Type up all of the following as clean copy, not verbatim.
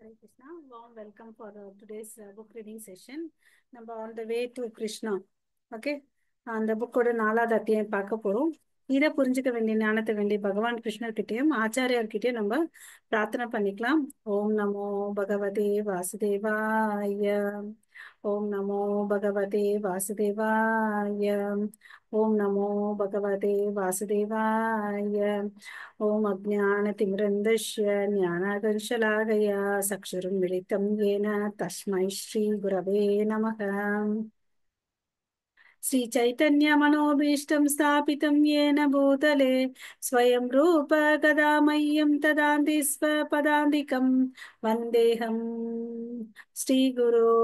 Hare Krishna. Warm welcome for today's book reading session. நம்ம on the way to Krishna. Okay, அந்த புக்கோட 4வது அத்தியாயம் பார்க்க போறோம். இதை புரிஞ்சுக்க வேண்டிய ஞானத்தை வேண்டிய பகவான் கிருஷ்ணர்கிட்டயும் ஆச்சாரியார்கிட்டயும் நம்ம பிரார்த்தனை பண்ணிக்கலாம். ஓம் நமோ பகவதே வாசுதேவாய. ஓம் நமோ பகவதே வாசுதேவாய. ஓம் நமோ பகவதே வாசுதேவாய. ஓம் அஜானதிமிரந்தஸ்ய ஞானாகர்ஷலாகயா சக்ஷுரம் மிலிதம் येन தஸ்மை ஸ்ரீ குரவே நமः. श्रीचैतन्यमनोभीष्टं स्थापितं येन भूतले स्वयं रूप कदा मह्यं ददाति स्वपदान्तिकं वन्देऽहं श्रीगुरो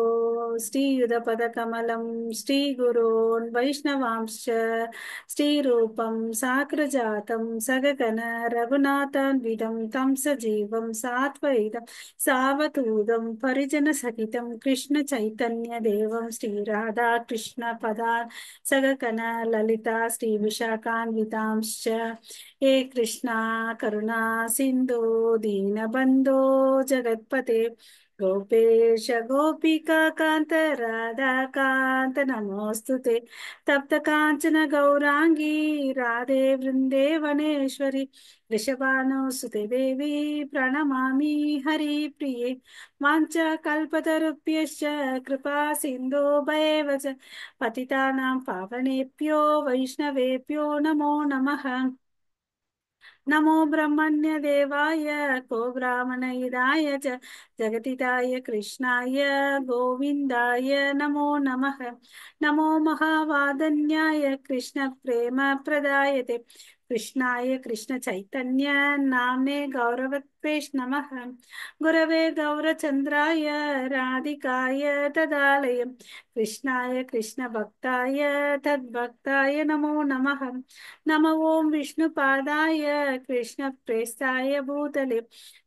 श्रीयुतपदकमलं श्रीगुरोन् वैष्णवांश्च श्रीरूपं साग्रजातं सगगण रघुनाथान्वितं तं सजीवं सात्वैतं सावधूतं परिजनसहितं कृष्णचैतन्यदेवं श्रीराधा कृष्णपदा सगकना ललिता श्री विशाखान्वितांश्च हे कृष्णा करुणा सिन्धु दीनबन्धो जगत्पते गोपेश गोपिका कान्त राधा कान्त नमोऽस्तुते तप्त काञ्चन गौराङ्गी राधे वृन्दे वनेश्वरि वृषभानुसुते देवी प्रणमामि हरिप्रिये वाञ्छाकल्पतरुभ्यश्च कृपा सिन्धुभैव च पतितानां पावनेभ्यो वैष्णवेभ्यो नमो नमः. नमो ब्रह्मण्यदेवाय को ब्राह्मणहिताय च जगतिताय कृष्णाय गोविन्दाय नमो नमः. नमो महावादन्याय कृष्णप्रेमप्रदायते कृष्णाय कृष्णचैतन्य नाम्ने गौरवत्वेष नमः. गुरवे गौरचन्द्राय राधिकाय तदालयम् कृष्णाय कृष्णभक्ताय तद्भक्ताय नमो नमः. नमो ओं विष्णुपादाय कृष्णप्रेष्ठाय भूतले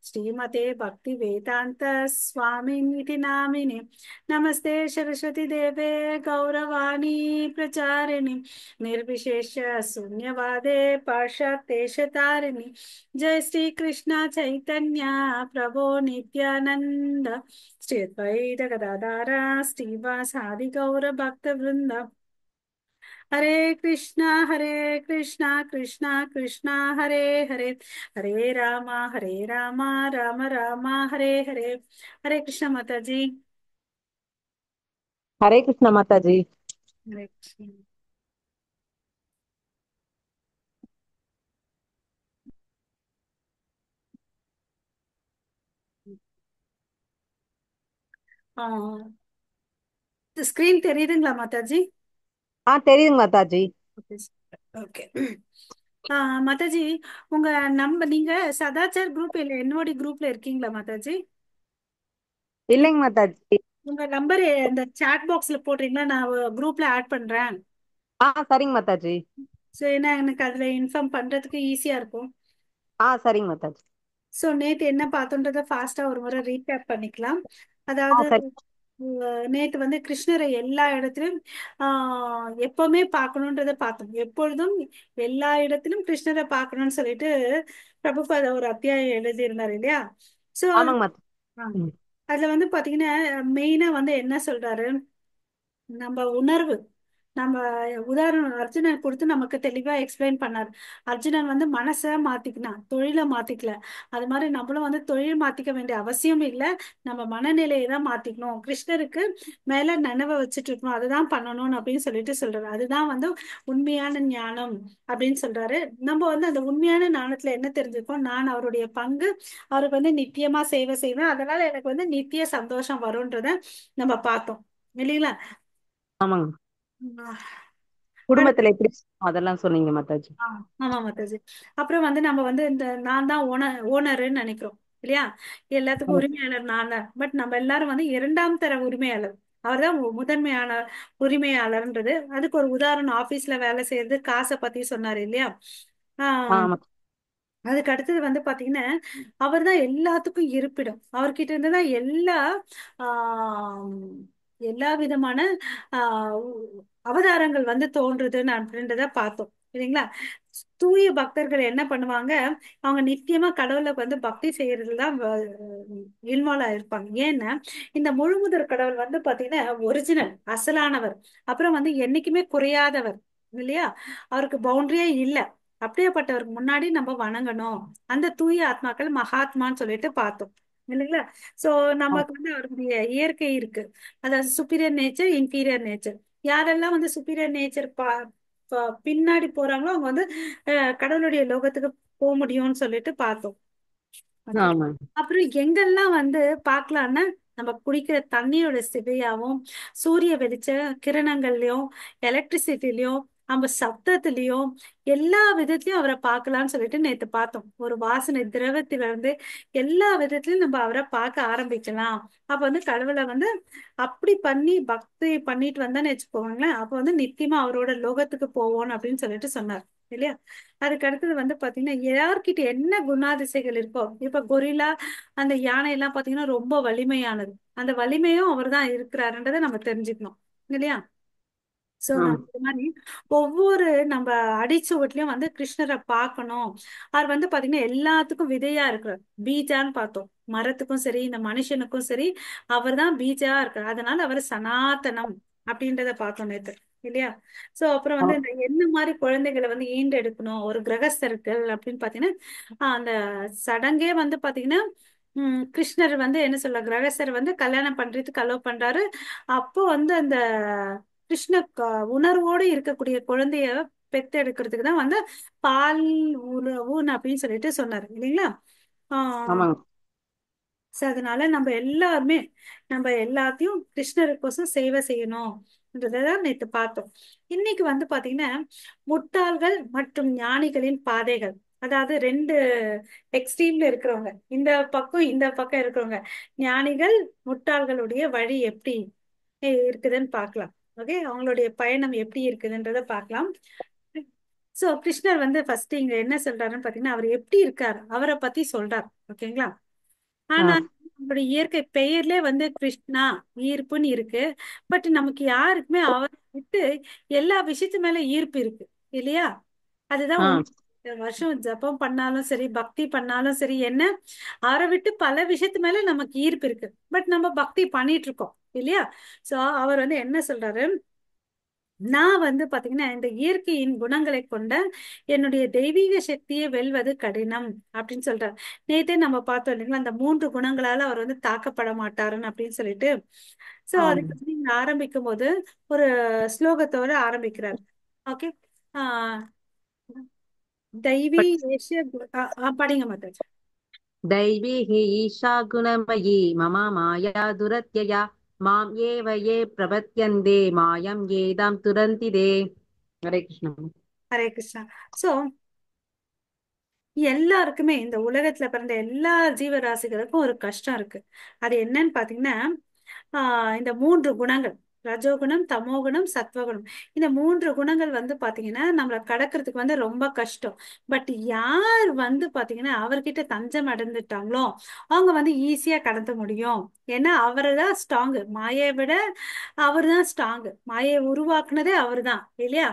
श्रीमते भक्तिवेदान्त स्वामिनिति नामिने नमस्ते सरस्वती देवे गौरवाणी प्रचारिणि निर्विशेष शून्यवादे पाश्चात्येशतारिणि जय श्री कृष्ण चैतन्य प्रभो नित्यानंद श्री अद्वैत गदाधर श्रीवासादि गौर भक्त वृंद. हरे कृष्णा कृष्णा कृष्णा हरे हरे हरे राम राम राम हरे हरे. हरे कृष्णा माता जी. हरे कृष्ण माता जी। हरे कृष्ण. ஸ்கிரீன் தெரியுதுங்களா மாதாஜி? தெரியுதுங்க மாதாஜி. ஓகே. மாதாஜி, உங்க நீங்க சதாச்சார் குரூப் இல்ல என்னோட குரூப்ல இருக்கீங்களா மாதாஜி? இல்லைங்க மாதாஜி. உங்க நம்பர் இந்த சாட் பாக்ஸ்ல போடுறீங்களா? நான் குரூப்ல ஆட் பண்றேன். சரிங்க மாதாஜி. ஸோ ஏன்னா எனக்கு அதுல இன்ஃபார்ம் பண்றதுக்கு ஈஸியா இருக்கும். சரிங்க மாதாஜி. ஸோ நேத்து என்ன பார்த்தோன்றத ஃபாஸ்டா ஒரு முறை ரீகேப் பண்ணிக்கலாம். அதாவது சரி. நேத்து வந்து கிருஷ்ணரை எல்லா இடத்திலும் எப்பவுமே பார்க்கணுன்றத பார்த்தோம். எப்பொழுதும் எல்லா இடத்திலும் கிருஷ்ணரை பார்க்கணும்னு சொல்லிட்டு பிரபுபாத ஒரு அத்தியாயம் எழுதியிருந்தார் இல்லையா? ஸோ ஆமாங்க மாதாஜி. ம். அதுல வந்து பாத்தீங்கன்னா மெயினா வந்து என்ன சொல்றாரு, நம்ம உணர்வு, நம்ம உதாரணம் அர்ஜுனன் கொடுத்து நமக்கு தெளிவா எக்ஸ்பிளைன் பண்ணார். அர்ஜுனன் வந்து மனசை மாத்திக்கினான், தொழிலை மாத்திக்கல. அது மாதிரி நம்மளும் வந்து தொழில் மாத்திக்க வேண்டிய அவசியம் இல்லை, நம்ம மனநிலையை தான் மாத்திக்கணும். கிருஷ்ணருக்கு மேல நினைவை வச்சுட்டு இருக்கணும், அதுதான் பண்ணணும் அப்படின்னு சொல்லிட்டு சொல்றாரு. அதுதான் வந்து உண்மையான ஞானம் அப்படின்னு சொல்றாரு. நம்ம வந்து அந்த உண்மையான ஞானத்துல என்ன தெரிஞ்சுக்கோம், நான் அவருடைய பங்கு, அவருக்கு வந்து நித்தியமா சேவை செய்வேன், அதனால எனக்கு வந்து நித்திய சந்தோஷம் வரும்ன்றத நம்ம பார்த்தோம் இல்லைங்களா? ஆமாங்க. உம். குடும்பத்துல எப்படி அதெல்லாம் சொன்னீங்க மாதாஜி. ஆமா மாதாஜி. அப்புறம் வந்து நம்ம வந்து இந்த நான் தான் ஓனர்னு நினைக்கிறோம் இல்லையா? எல்லாத்துக்கும் ஆமாங்க. உரிமையாளர் நான் தான். பட் நம்ம எல்லாரும் வந்து இரண்டாம் தர உரிமையாளர். அவர்தான் முதன்மையான உரிமையாளர்ன்றது. அதுக்கு ஒரு உதாரணம், ஆபீஸ்ல வேலை செய்யறது, காசை பத்தி சொன்னாரு இல்லையா? ஆஹ் ஆமா. அதுக்கு அடுத்தது வந்து பாத்தீங்கன்னா அவர் தான் எல்லாத்துக்கும் இருப்பிடம். அவர்கிட்ட இருந்துதான் ஆஹ் எல்லா விதமான ஆஹ் அவதாரங்கள் வந்து தோன்றுதுன்னு அப்படின்றத பார்த்தோம் இல்லைங்களா? தூய பக்தர்கள் என்ன பண்ணுவாங்க, அவங்க நித்தியமா கடவுளை வந்து பக்தி செய்யறதுல தான் இன்வால்வ் ஆயிருப்பாங்க. ஏன்னா இந்த முழுமுதற் கடவுள் வந்து பாத்தீங்கன்னா ஒரிஜினல் அசலானவர், அப்புறம் வந்து என்னைக்குமே குறையாதவர் இல்லையா, அவருக்கு பவுண்டரியே இல்ல. அப்படியேப்பட்டவருக்கு முன்னாடி நம்ம வணங்கணும். அந்த தூய ஆத்மாக்கள் மகாத்மான்னு சொல்லிட்டு பார்த்தோம் இல்லைங்களா. சோ நமக்கு வந்து அவருடைய இயற்கை இருக்கு, அதாவது சுப்பீரியர் நேச்சர், இன்ஃபீரியர் நேச்சர். யாரெல்லாம் வந்து சுப்பீரியர் நேச்சர் பின்னாடி போறாங்களோ அவங்க வந்து கடவுளுடைய லோகத்துக்கு போக முடியும்னு சொல்லிட்டு பார்த்தோம். ஓகே. ஆமாங்க. அப்புறம் எங்கெல்லாம் வந்து பார்க்கலாம்னா, நம்ம குடிக்கிற தண்ணியோட சிவையாவும், சூரிய வெளிச்ச கிரணங்கள்லயும், எலக்ட்ரிசிட்டிலையும், நம்ம சப்தத்திலையும், எல்லா விதத்திலயும் அவரை பார்க்கலாம்னு சொல்லிட்டு நேத்து பார்த்தோம். ஒரு வாசனை திரவத்தில இருந்து எல்லா விதத்திலயும் நம்ம அவரை பார்க்க ஆரம்பிக்கலாம். அப்ப வந்து கடவுளை வந்து அப்படி பண்ணி பக்தி பண்ணிட்டு வந்தான்னு வச்சுக்கோங்களேன், அப்ப வந்து நித்தியமா அவரோட லோகத்துக்கு போவோம் அப்படின்னு சொல்லிட்டு சொன்னார் இல்லையா. அதுக்கு அடுத்தது வந்து பாத்தீங்கன்னா யார்கிட்ட என்ன குணாதிசைகள் இருக்கோ, இப்ப கொரில்லா அந்த யானை எல்லாம் பாத்தீங்கன்னா ரொம்ப வலிமையானது, அந்த வலிமையும் அவர் தான் இருக்கிறாருன்றதை நம்ம தெரிஞ்சுக்கணும் இல்லையா. சோ ஆமா. நம்ம இந்த மாதிரி ஒவ்வொரு நம்ம அடிச்சுவட்டிலையும் வந்து கிருஷ்ணரை பார்க்கணும். அவர் வந்து பாத்தீங்கன்னா எல்லாத்துக்கும் விதையா இருக்கிறார், பீஜான்னு பார்த்தோம். மரத்துக்கும் சரி இந்த மனுஷனுக்கும் சரி அவர் தான் பீஜா இருக்கார். அதனால அவர் சனாதனம் அப்படின்றத பார்த்தோம் நேத்து இல்லையா. சோ அப்புறம் வந்து இந்த என்ன மாதிரி குழந்தைகளை வந்து ஈண்டெடுக்கணும் ஒரு கிரகஸ்தர்கள் அப்படின்னு பாத்தீங்கன்னா, அந்த சடங்கே வந்து பாத்தீங்கன்னா கிருஷ்ணர் வந்து என்ன சொல்ல, கிரகஸ்தர் வந்து கல்யாணம் பண்றதுக்கு அலோவ் பண்றாரு. அப்போ வந்து அந்த கிருஷ்ண உணர்வோடு இருக்கக்கூடிய குழந்தைய பெத்தெடுக்கிறதுக்கு தான் வந்து பால் ஊன் அப்படின்னு சொல்லிட்டு சொன்னாரு இல்லைங்களா. ஆஹ் ஆமாங்க. சோ அதனால நம்ம எல்லாருமே நம்ம எல்லாத்தையும் கிருஷ்ணருக்கோசம் சேவை செய்யணும்ன்றதான் நேத்து பார்த்தோம். இன்னைக்கு வந்து பாத்தீங்கன்னா முட்டாள்கள் மற்றும் ஞானிகளின் பாதைகள், அதாவது ரெண்டு எக்ஸ்ட்ரீம்ல இருக்கிறவங்க, இந்த பக்கம் இந்த பக்கம் இருக்கிறவங்க, ஞானிகள் முட்டாள்களுடைய வழி எப்படி இருக்குதுன்னு பார்க்கலாம். ஓகே, அவங்களுடைய பயணம் எப்படி இருக்குதுன்றத பார்க்கலாம். சோ கிருஷ்ணர் வந்து ஃபர்ஸ்ட் இங்க என்ன சொல்றாருன்னு பாத்தீங்கன்னா, அவர் எப்படி இருக்கார் அவரை பத்தி சொல்றார். ஓகேங்களா. ஆ ஆனா நம்மளுடைய இயற்கை பெயர்லே வந்து கிருஷ்ணா ஈர்ப்புன்னு இருக்கு. பட் நமக்கு யாருக்குமே அவரை விட்டு எல்லா விஷயத்து மேல ஈர்ப்பு இருக்கு இல்லையா. அதுதான் ஆ உண்மை. வருஷம் ஜபம் பண்ணாலும் சரி பக்தி பண்ணாலும் சரி என்ன, அவரை விட்டு பல விஷயத்து மேல நமக்கு ஈர்ப்பு இருக்கு. பட் நம்ம பக்தி பண்ணிட்டு இருக்கோம் இல்லையா. சோ அவர் வந்து என்ன சொல்றாரு, நான் வந்து பாத்தீங்கன்னா இந்த இயற்கையின் குணங்களை கொண்ட என்னுடைய தெய்வீக சக்தியை வெல்வது கடினம் அப்படின்னு சொல்றாரு. நேத்தே நம்ம பார்த்தோம் இல்லைங்களா, அந்த மூன்று குணங்களால அவர் வந்து தாக்கப்பட மாட்டாருன்னு அப்படின்னு சொல்லிட்டு. சோ அதுக்கு ஆமாங்க. வந்து நீங்க ஆரம்பிக்கும் போது ஒரு ஸ்லோகத்தோட ஆரம்பிக்கிறார். ஓகே. ஆஹ் தைவி பட் ஏஷ படிங்க மாதாஜி. दैवी हि ईशा गुणमयी मम माया दुरत्यया मां एव ये प्रपद्यन्ते मायं येदां तुरन्ति ते हरे कृष्ण. ஹரே கிருஷ்ணா. சோ எல்லாருக்குமே இந்த உலகத்துல பிறந்த எல்லா ஜீவராசிகளுக்கும் ஒரு கஷ்டம் இருக்கு. அது என்னன்னு பாத்தீங்கன்னா இந்த மூன்று குணங்கள், ரஜோகுணம், தமோகுணம், சத்வகுணம். இந்த மூன்று குணங்கள் வந்து பாத்தீங்கன்னா நம்மள கடக்கிறதுக்கு வந்து ரொம்ப கஷ்டம். பட் யார் வந்து பாத்தீங்கன்னா அவர்கிட்ட தஞ்சம் அடைந்துட்டாங்களோ அவங்க வந்து ஈஸியா கடத்த முடியும். ஏன்னா அவரு தான் ஸ்ட்ராங்கு, மாயை விட அவர் தான் ஸ்ட்ராங்கு, மாயை உருவாக்குனதே அவர் தான் இல்லையா.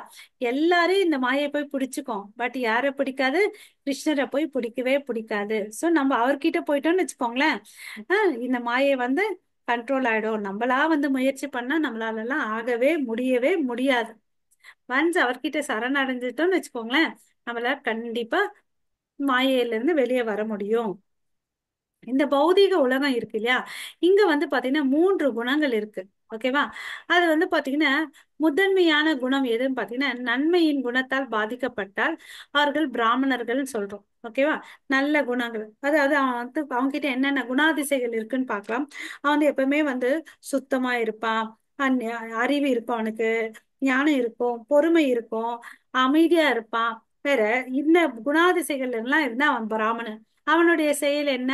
எல்லாரும் இந்த மாயை போய் பிடிச்சுக்கோம், பட் யாரை பிடிக்காது, கிருஷ்ணரை போய் பிடிக்கவே பிடிக்காது. சோ நம்ம அவர்கிட்ட போயிட்டோம்னு வச்சுக்கோங்களேன், இந்த மாயை வந்து கண்ட்ரோல் ஆயிடும். நம்மளா வந்து முயற்சி பண்ணா நம்மளால எல்லாம் ஆகவே முடியவே முடியாது. ஒன்ஸ் அவர்கிட்ட சரணடைஞ்சிட்டோம்னு வச்சுக்கோங்களேன், நம்மளால கண்டிப்பா மாயையில இருந்து வெளியே வர முடியும். இந்த பௌதீக உலகம் இருக்கு இல்லையா, இங்க வந்து பாத்தீங்கன்னா மூன்று குணங்கள் இருக்கு. ஓகேவா. அது வந்து பாத்தீங்கன்னா முதன்மையான குணம் எதுன்னு பாத்தீங்கன்னா, நன்மையின் குணத்தால் பாதிக்கப்பட்டால் அவர்கள் பிராமணர்கள் சொல்றோம். ஓகேவா. நல்ல குணங்கள், அதாவது அவன் வந்து அவங்க கிட்ட என்னென்ன குணாதிசைகள் இருக்குன்னு பார்க்கலாம். அவன் வந்து எப்பவுமே வந்து சுத்தமா இருப்பான், அறிவு இருக்கும், அவனுக்கு ஞானம் இருக்கும், பொறுமை இருக்கும், அமைதியா இருப்பான். வேற இந்த குணாதிசைகள் எல்லாம் இருந்தா அவன் பிராமணன். அவனுடைய செயல் என்ன,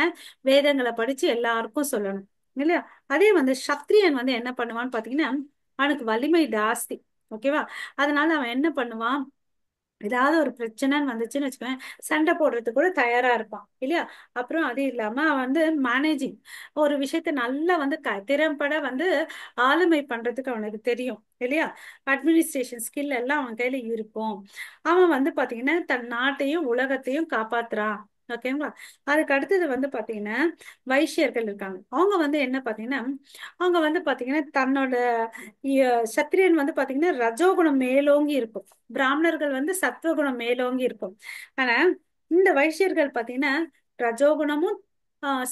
வேதங்களை படிச்சு எல்லாருக்கும் சொல்லணும் இல்லையா. அதே வந்து சத்திரியன் வந்து என்ன பண்ணுவான்னு பாத்தீங்கன்னா, அவனுக்கு வலிமை ஜாஸ்தி. ஓகேவா. அதனால அவன் என்ன பண்ணுவான், ஏதாவது ஒரு பிரச்சனைன்னு வந்துச்சுன்னு வச்சுக்கோங்க, சண்டை போடுறதுக்கு கூட தயாரா இருப்பான் இல்லையா. அப்புறம் அது இல்லாம அவன் வந்து மேனேஜிங் ஒரு விஷயத்த நல்லா வந்து திறம்பட வந்து ஆளுமை பண்றதுக்கு அவனுக்கு தெரியும் இல்லையா. அட்மினிஸ்ட்ரேஷன் ஸ்கில் எல்லாம் அவன் கையில இருக்கும். அவன் வந்து பாத்தீங்கன்னா தன் நாட்டையும் உலகத்தையும் காப்பாத்துறான். ஓகேங்களா. அதுக்கு அடுத்தது வந்து பாத்தீங்கன்னா வைஷ்யர்கள் இருக்காங்க. அவங்க வந்து என்ன பாத்தீங்கன்னா, அவங்க வந்து பாத்தீங்கன்னா தன்னோட சத்திரியன் வந்து பாத்தீங்கன்னா ரஜோகுணம் மேலோங்கி இருக்கும், பிராமணர்கள் வந்து சத்துவகுணம் மேலோங்கி இருக்கும். ஆனா இந்த வைசியர்கள் பாத்தீங்கன்னா ரஜோகுணமும்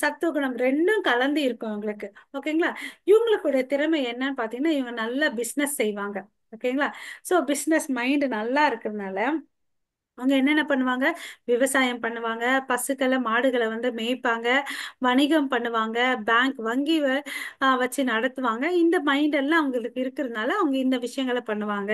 சத்துவகுணம் ரெண்டும் கலந்து இருக்கும் அவங்களுக்கு. ஓகேங்களா. இவங்களுடைய திறமை என்னன்னு பாத்தீங்கன்னா இவங்க நல்லா பிசினஸ் செய்வாங்க. ஓகேங்களா. சோ பிசினஸ் மைண்ட் நல்லா இருக்கிறதுனால அவங்க என்னென்ன பண்ணுவாங்க, விவசாயம் பண்ணுவாங்க, பசுக்களை மாடுகளை வந்து மேய்ப்பாங்க, வணிகம் பண்ணுவாங்க, பேங்க் வங்கி வச்சு நடத்துவாங்க. இந்த மைண்ட் எல்லாம் அவங்களுக்கு இருக்கிறதுனால அவங்க இந்த விஷயங்களை பண்ணுவாங்க.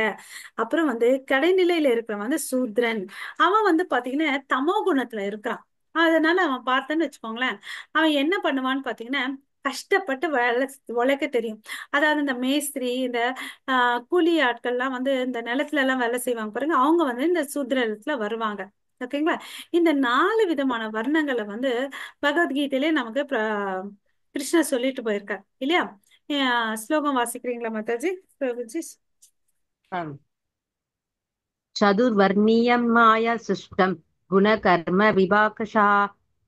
அப்புறம் வந்து கடைநிலையில இருக்கிறவன் வந்து சூத்ரன். அவன் வந்து பாத்தீங்கன்னா தமோ குணத்துல இருக்கிறான். அதனால அவன் பார்த்தேன்னு வச்சுக்கோங்களேன், அவன் என்ன பண்ணுவான்னு பாத்தீங்கன்னா கஷ்டப்பட்டு வேலை உழைக்க தெரியும். அதாவது இந்த மேஸ்திரி, இந்த கூலி ஆட்கள்லாம் வந்து இந்த நிலத்துல எல்லாம் வேலை செய்வாங்க பாருங்க, அவங்க வந்து இந்த சூத்திரத்துல வருவாங்க. ஓகேங்களா. இந்த 4 விதமான வர்ணங்களை வந்து பகவத்கீதையிலே நமக்கு கிருஷ்ணர் சொல்லிட்டு போயிருக்கார் இல்லையா. ஸ்லோகம் வாசிக்கிறீங்களா மாதாஜி, பிரபுஜி? ஆம். चतुर्वर्णीयं माया सृष्टं गुणकर्म विभागशः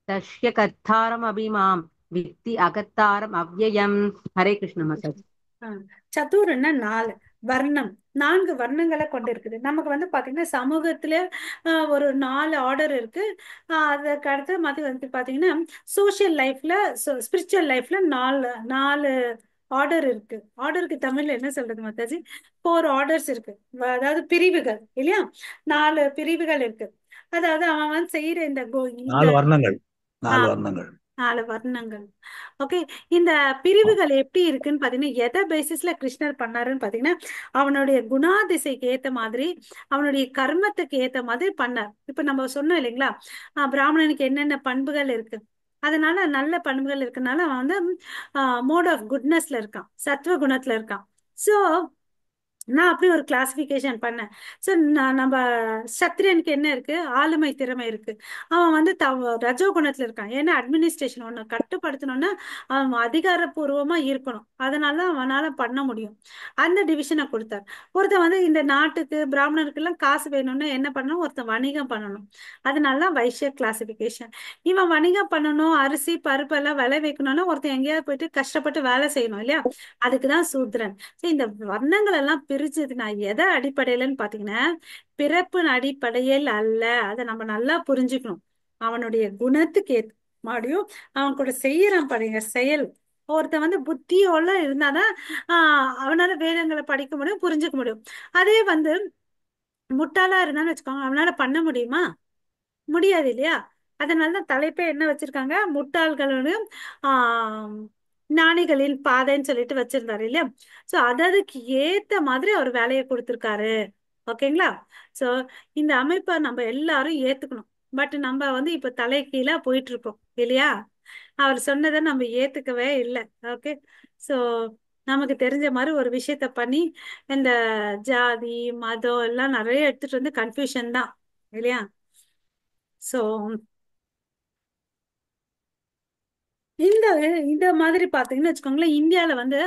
तस्य कर्तारमभिमां वित्ति अकर्तारम् अव्ययम्. हरे कृष्ण माताजी. ஆ, சதுர்ன்னா 4 வர்ணம், 4 வர்ணங்களை கொண்டு இருக்குது. நமக்கு வந்து பாத்தீங்கன்னா சமூகத்துல ஒரு 4 ஆர்டர் இருக்கு. அதுக்கு அடுத்து மாதிரி வந்து பாத்தீங்கன்னா சோசியல் லைஃப்ல, ஸ்பிரிச்சுவல் லைஃப்ல 4 4 ஆர்டர் இருக்கு. ஆர்டருக்கு தமிழ்ல என்ன சொல்றது மாதாஜி? 4 ஆர்டர்ஸ் இருக்கு. அதாவது பிரிவுகள் இல்லையா. 4 பிரிவுகள் இருக்கு. அதாவது அவன் வந்து செய்யற இந்த இந்த 4 வர்ணங்கள். ஆ 4 வர்ணங்கள். 4 வர்ணங்கள். ஓகே. இந்த பிரிவுகள் எப்படி இருக்குன்னு பாத்தீங்கன்னா எதை பேசிஸ்ல கிருஷ்ணர் பண்ணாருன்னு பாத்தீங்கன்னா அவனுடைய குணாதிசைக்கு ஏத்த மாதிரி, அவனுடைய கர்மத்துக்கு ஏத்த மாதிரி பண்ணார். இப்ப நம்ம சொன்னோம் இல்லைங்களா, பிராமணனுக்கு என்னென்ன பண்புகள் இருக்கு, அதனால நல்ல பண்புகள் இருக்கனால அவன் வந்து மோட் ஆஃப் குட்னஸ்ல இருக்கான், சத்துவ குணத்துல இருக்கான். சோ நான் அப்படி ஒரு கிளாசிபிகேஷன் பண்ணேன். ஸோ நம்ம சத்திரியனுக்கு என்ன இருக்கு, ஆளுமை திறமை இருக்கு. அவன் வந்து ரஜோகுணத்துல இருக்கான். ஏன்னா அட்மினிஸ்ட்ரேஷன் ஒண்ணு கட்டுப்படுத்தணும்னா அவன் அதிகாரப்பூர்வமா இருக்கணும், அதனால அவனால பண்ண முடியும். அந்த டிவிஷனை கொடுத்தார். ஒருத்தன் வந்து இந்த நாட்டுக்கு பிராமணருக்கு எல்லாம் காசு வேணும்னா என்ன பண்ணணும், ஒருத்தன் வணிகம் பண்ணணும். அதனால வைஷ்ய கிளாசிபிகேஷன். இவன் வணிகம் பண்ணணும், அரிசி பருப்பு எல்லாம் விளை வைக்கணும்னா ஒருத்தன் எங்கேயாவது போயிட்டு கஷ்டப்பட்டு வேலை செய்யணும் இல்லையா. அதுக்குதான் சூத்ரன். இந்த வர்ணங்கள் எல்லாம் பிரிச்சது நான் எதை அடிப்படையிலன்னு பாத்தீங்கன்னா பிறப்பின் அடிப்படையில் அல்ல. அதை நம்ம நல்லா புரிஞ்சுக்கணும். அவனுடைய குணத்துக்கு ஏத்த மாதிரியும் அவன் கூட செய்யறான் பாருங்க செயல். ஒருத்தன் வந்து புத்தியோட இருந்தாதான் அவனால வேதங்களை படிக்க முடியும், புரிஞ்சுக்க முடியும். அதே வந்து முட்டாளா இருந்தான்னு வச்சுக்கோங்க, அவனால பண்ண முடியுமா? முடியாது இல்லையா. அதனாலதான் தலைப்பே என்ன வச்சிருக்காங்க, முட்டாள்களும் ஆஹ் ஞானிகளின் பாதைன்னு சொல்லிட்டு வச்சிருந்தாரு இல்லையா. சோ அதுக்கு ஏத்த மாதிரி அவர் வேலையை கொடுத்திருக்காரு. ஓகேங்களா. சோ இந்த அமைப்பை நம்ம எல்லாரும் ஏத்துக்கணும். பட் நம்ம வந்து இப்ப தலை கீழா போயிட்டு இருக்கோம் இல்லையா. அவர் சொன்னதை நம்ம ஏத்துக்கவே இல்லை. ஓகே. சோ நமக்கு தெரிஞ்ச மாதிரி ஒரு விஷயத்த பண்ணி இந்த ஜாதி மதம் எல்லாம் நிறைய எடுத்துட்டு வந்து கன்ஃபியூஷன் தான் இல்லையா. சோ இந்த இந்த மாதிரி பாத்தீங்கன்னு வச்சுக்கோங்களேன், இந்தியால வந்து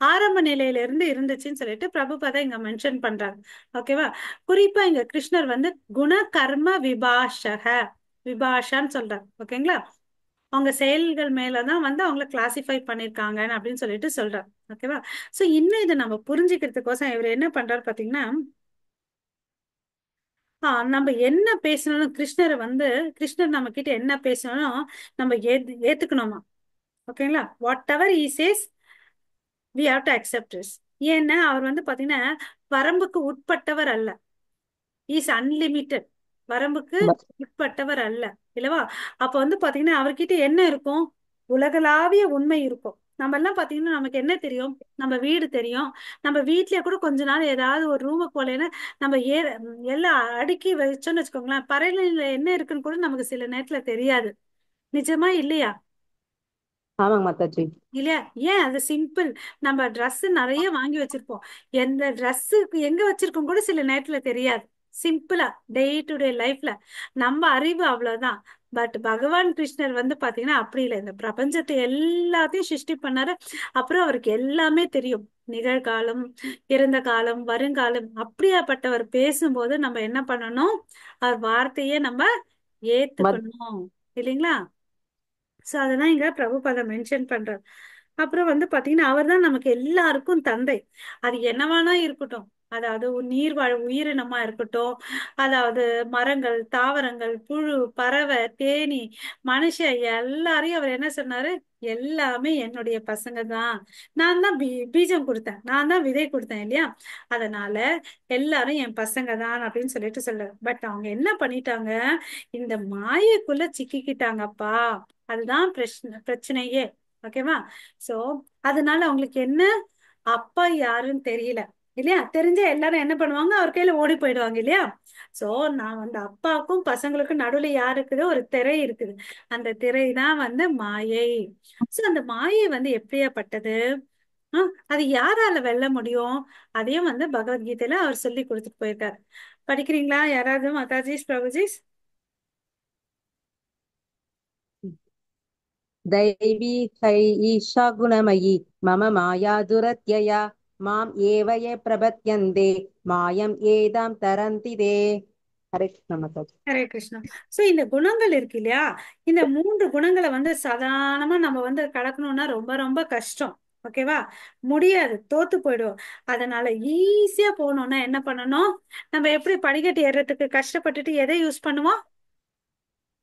ஆரம்ப நிலையில இருந்து இருந்துச்சுன்னு சொல்லிட்டு பிரபுபாதா இங்க மென்ஷன் பண்றாங்க. ஓகேவா. குறிப்பா இங்க கிருஷ்ணர் வந்து குண கர்ம விபாஷக, விபாஷான்னு சொல்றாரு. ஓகேங்களா. அவங்க செயல்கள் மேலதான் வந்து அவங்கள கிளாசிஃபை பண்ணிருக்காங்க அப்படின்னு சொல்லிட்டு சொல்றாரு. ஓகேவா. சோ இன்னும் இதை நம்ம புரிஞ்சுக்கிறதுக்கோசம் இவர் என்ன பண்றாரு பாத்தீங்கன்னா, நம்ம என்ன பேசணும், கிருஷ்ணரை வந்து கிருஷ்ணர் நம்ம கிட்ட என்ன பேசணும் நம்ம ஏத்துக்கணுமா. ஓகேங்களா. Whatever he says we have to accept this. ஏன்னா அவர் வந்து பாத்தீங்கன்னா வரம்புக்கு உட்பட்டவர் அல்ல. Is unlimited. வரம்புக்கு உட்பட்டவர் அல்ல இல்லவா. அப்ப வந்து பாத்தீங்கன்னா அவர்கிட்ட என்ன இருக்கும், உலகளாவிய உண்மை இருக்கும். நம்ம எல்லாம் பாத்தீங்கன்னா நமக்கு என்ன தெரியும், நம்ம வீடு தெரியும். நம்ம வீட்லயே கூட கொஞ்ச நாள் ஏதாவது ஒரு ரூம போலேன்னா நம்ம எல்லாம் அடுக்கி வச்சோம்னு வச்சுக்கோங்களேன், பறையில என்ன இருக்குன்னு கூட நமக்கு சில நேரத்துல தெரியாது. நிஜமா இல்லையா. ஆமாங்க மாதாஜி. இல்லையா. ஏன் அது சிம்பிள். நம்ம Dress நிறைய வாங்கி வச்சிருப்போம், எந்த Dress எங்க வச்சிருக்கோம் கூட சில நேரத்துல தெரியாது. சிம்பிளா டே டு டே லைஃப்ல நம்ம அறிவு அவ்வளவுதான். பட் பகவான் கிருஷ்ணர் வந்து பாத்தீங்கன்னா அப்படி இல்லை. இந்த பிரபஞ்சத்தை எல்லாத்தையும் சிருஷ்டி பண்ணாரு. அப்புறம் அவருக்கு எல்லாமே தெரியும். நிகழ்காலம், இறந்த காலம், வருங்காலம். அப்படியாப்பட்டவர் பேசும்போது நம்ம என்ன பண்ணணும்? அவர் வார்த்தையே நம்ம மத் ஏத்துக்கணும். இல்லைங்களா? சோ அததான் இங்க பிரபுபாதம் மென்ஷன் பண்றார். அப்புறம் வந்து பாத்தீங்கன்னா அவர் தான் நமக்கு எல்லாருக்கும் தந்தை. அது என்னவானா இருக்கட்டும். அதாவது நீர்வாழ் உயிரினமா இருக்கட்டும், அதாவது மரங்கள், தாவரங்கள், புழு, பறவை, தேனி, மனுஷன் எல்லாரையும் அவர் என்ன சொன்னாரு? எல்லாமே என்னுடைய பசங்க தான். நான் தான் பீஜம் கொடுத்தேன், நான் தான் விதை கொடுத்தேன் இல்லையா? அதனால எல்லாரும் என் பசங்க தான் அப்படின்னு சொல்லிட்டு சொல்றாரு. பட் அவங்க என்ன பண்ணிட்டாங்க? இந்த மாயைக்குள்ள சிக்கிக்கிட்டாங்கப்பா. அதுதான் பிரச்சனையே. ஓகேவா? சோ அதனால அவங்களுக்கு என்ன? அப்பா யாருன்னு தெரியல இல்லையா? தெரிஞ்ச எல்லாரும் என்ன பண்ணுவாங்க? அவர் கையில ஓடி போயிடுவாங்க இல்லையா? சோ நான் வந்து அப்பாவுக்கும் பசங்களுக்கும் நடுவுல யாரு இருக்குது? ஒரு திரை இருக்குது. அந்த திரை தான் வந்து மாயை. சோ அந்த மாயை வந்து எப்படியாப்பட்டது? அது யாரால வெல்ல முடியும்? அதையும் வந்து பகவத்கீதையில அவர் சொல்லி கொடுத்துட்டு போயிருக்காரு. படிக்கிறீங்களா யாராவது? மாதாஜிஸ், பிரபுஜிஸ்? दैवी हैषा गुणमयी मम माया दुरत्यया माम् एव ये प्रपद्यन्ते मायम् एदां तरन्ति ते हरे कृष्ण माताजी. ஹரே கிருஷ்ணா. சோ இந்த குணங்கள் இருக்கு இல்லையா? இந்த 3 குணங்களை வந்து சாதாரணமா நம்ம வந்து கடக்கணும்னா ரொம்ப ரொம்ப கஷ்டம். ஓகேவா? முடியாது, தோத்து போயிடுவோம். அதனால ஈஸியா போகணும்னா என்ன பண்ணணும்? நம்ம எப்படி படிக்கட்டு ஏறுறதுக்கு கஷ்டப்பட்டுட்டு எதை யூஸ் பண்ணுவோம்?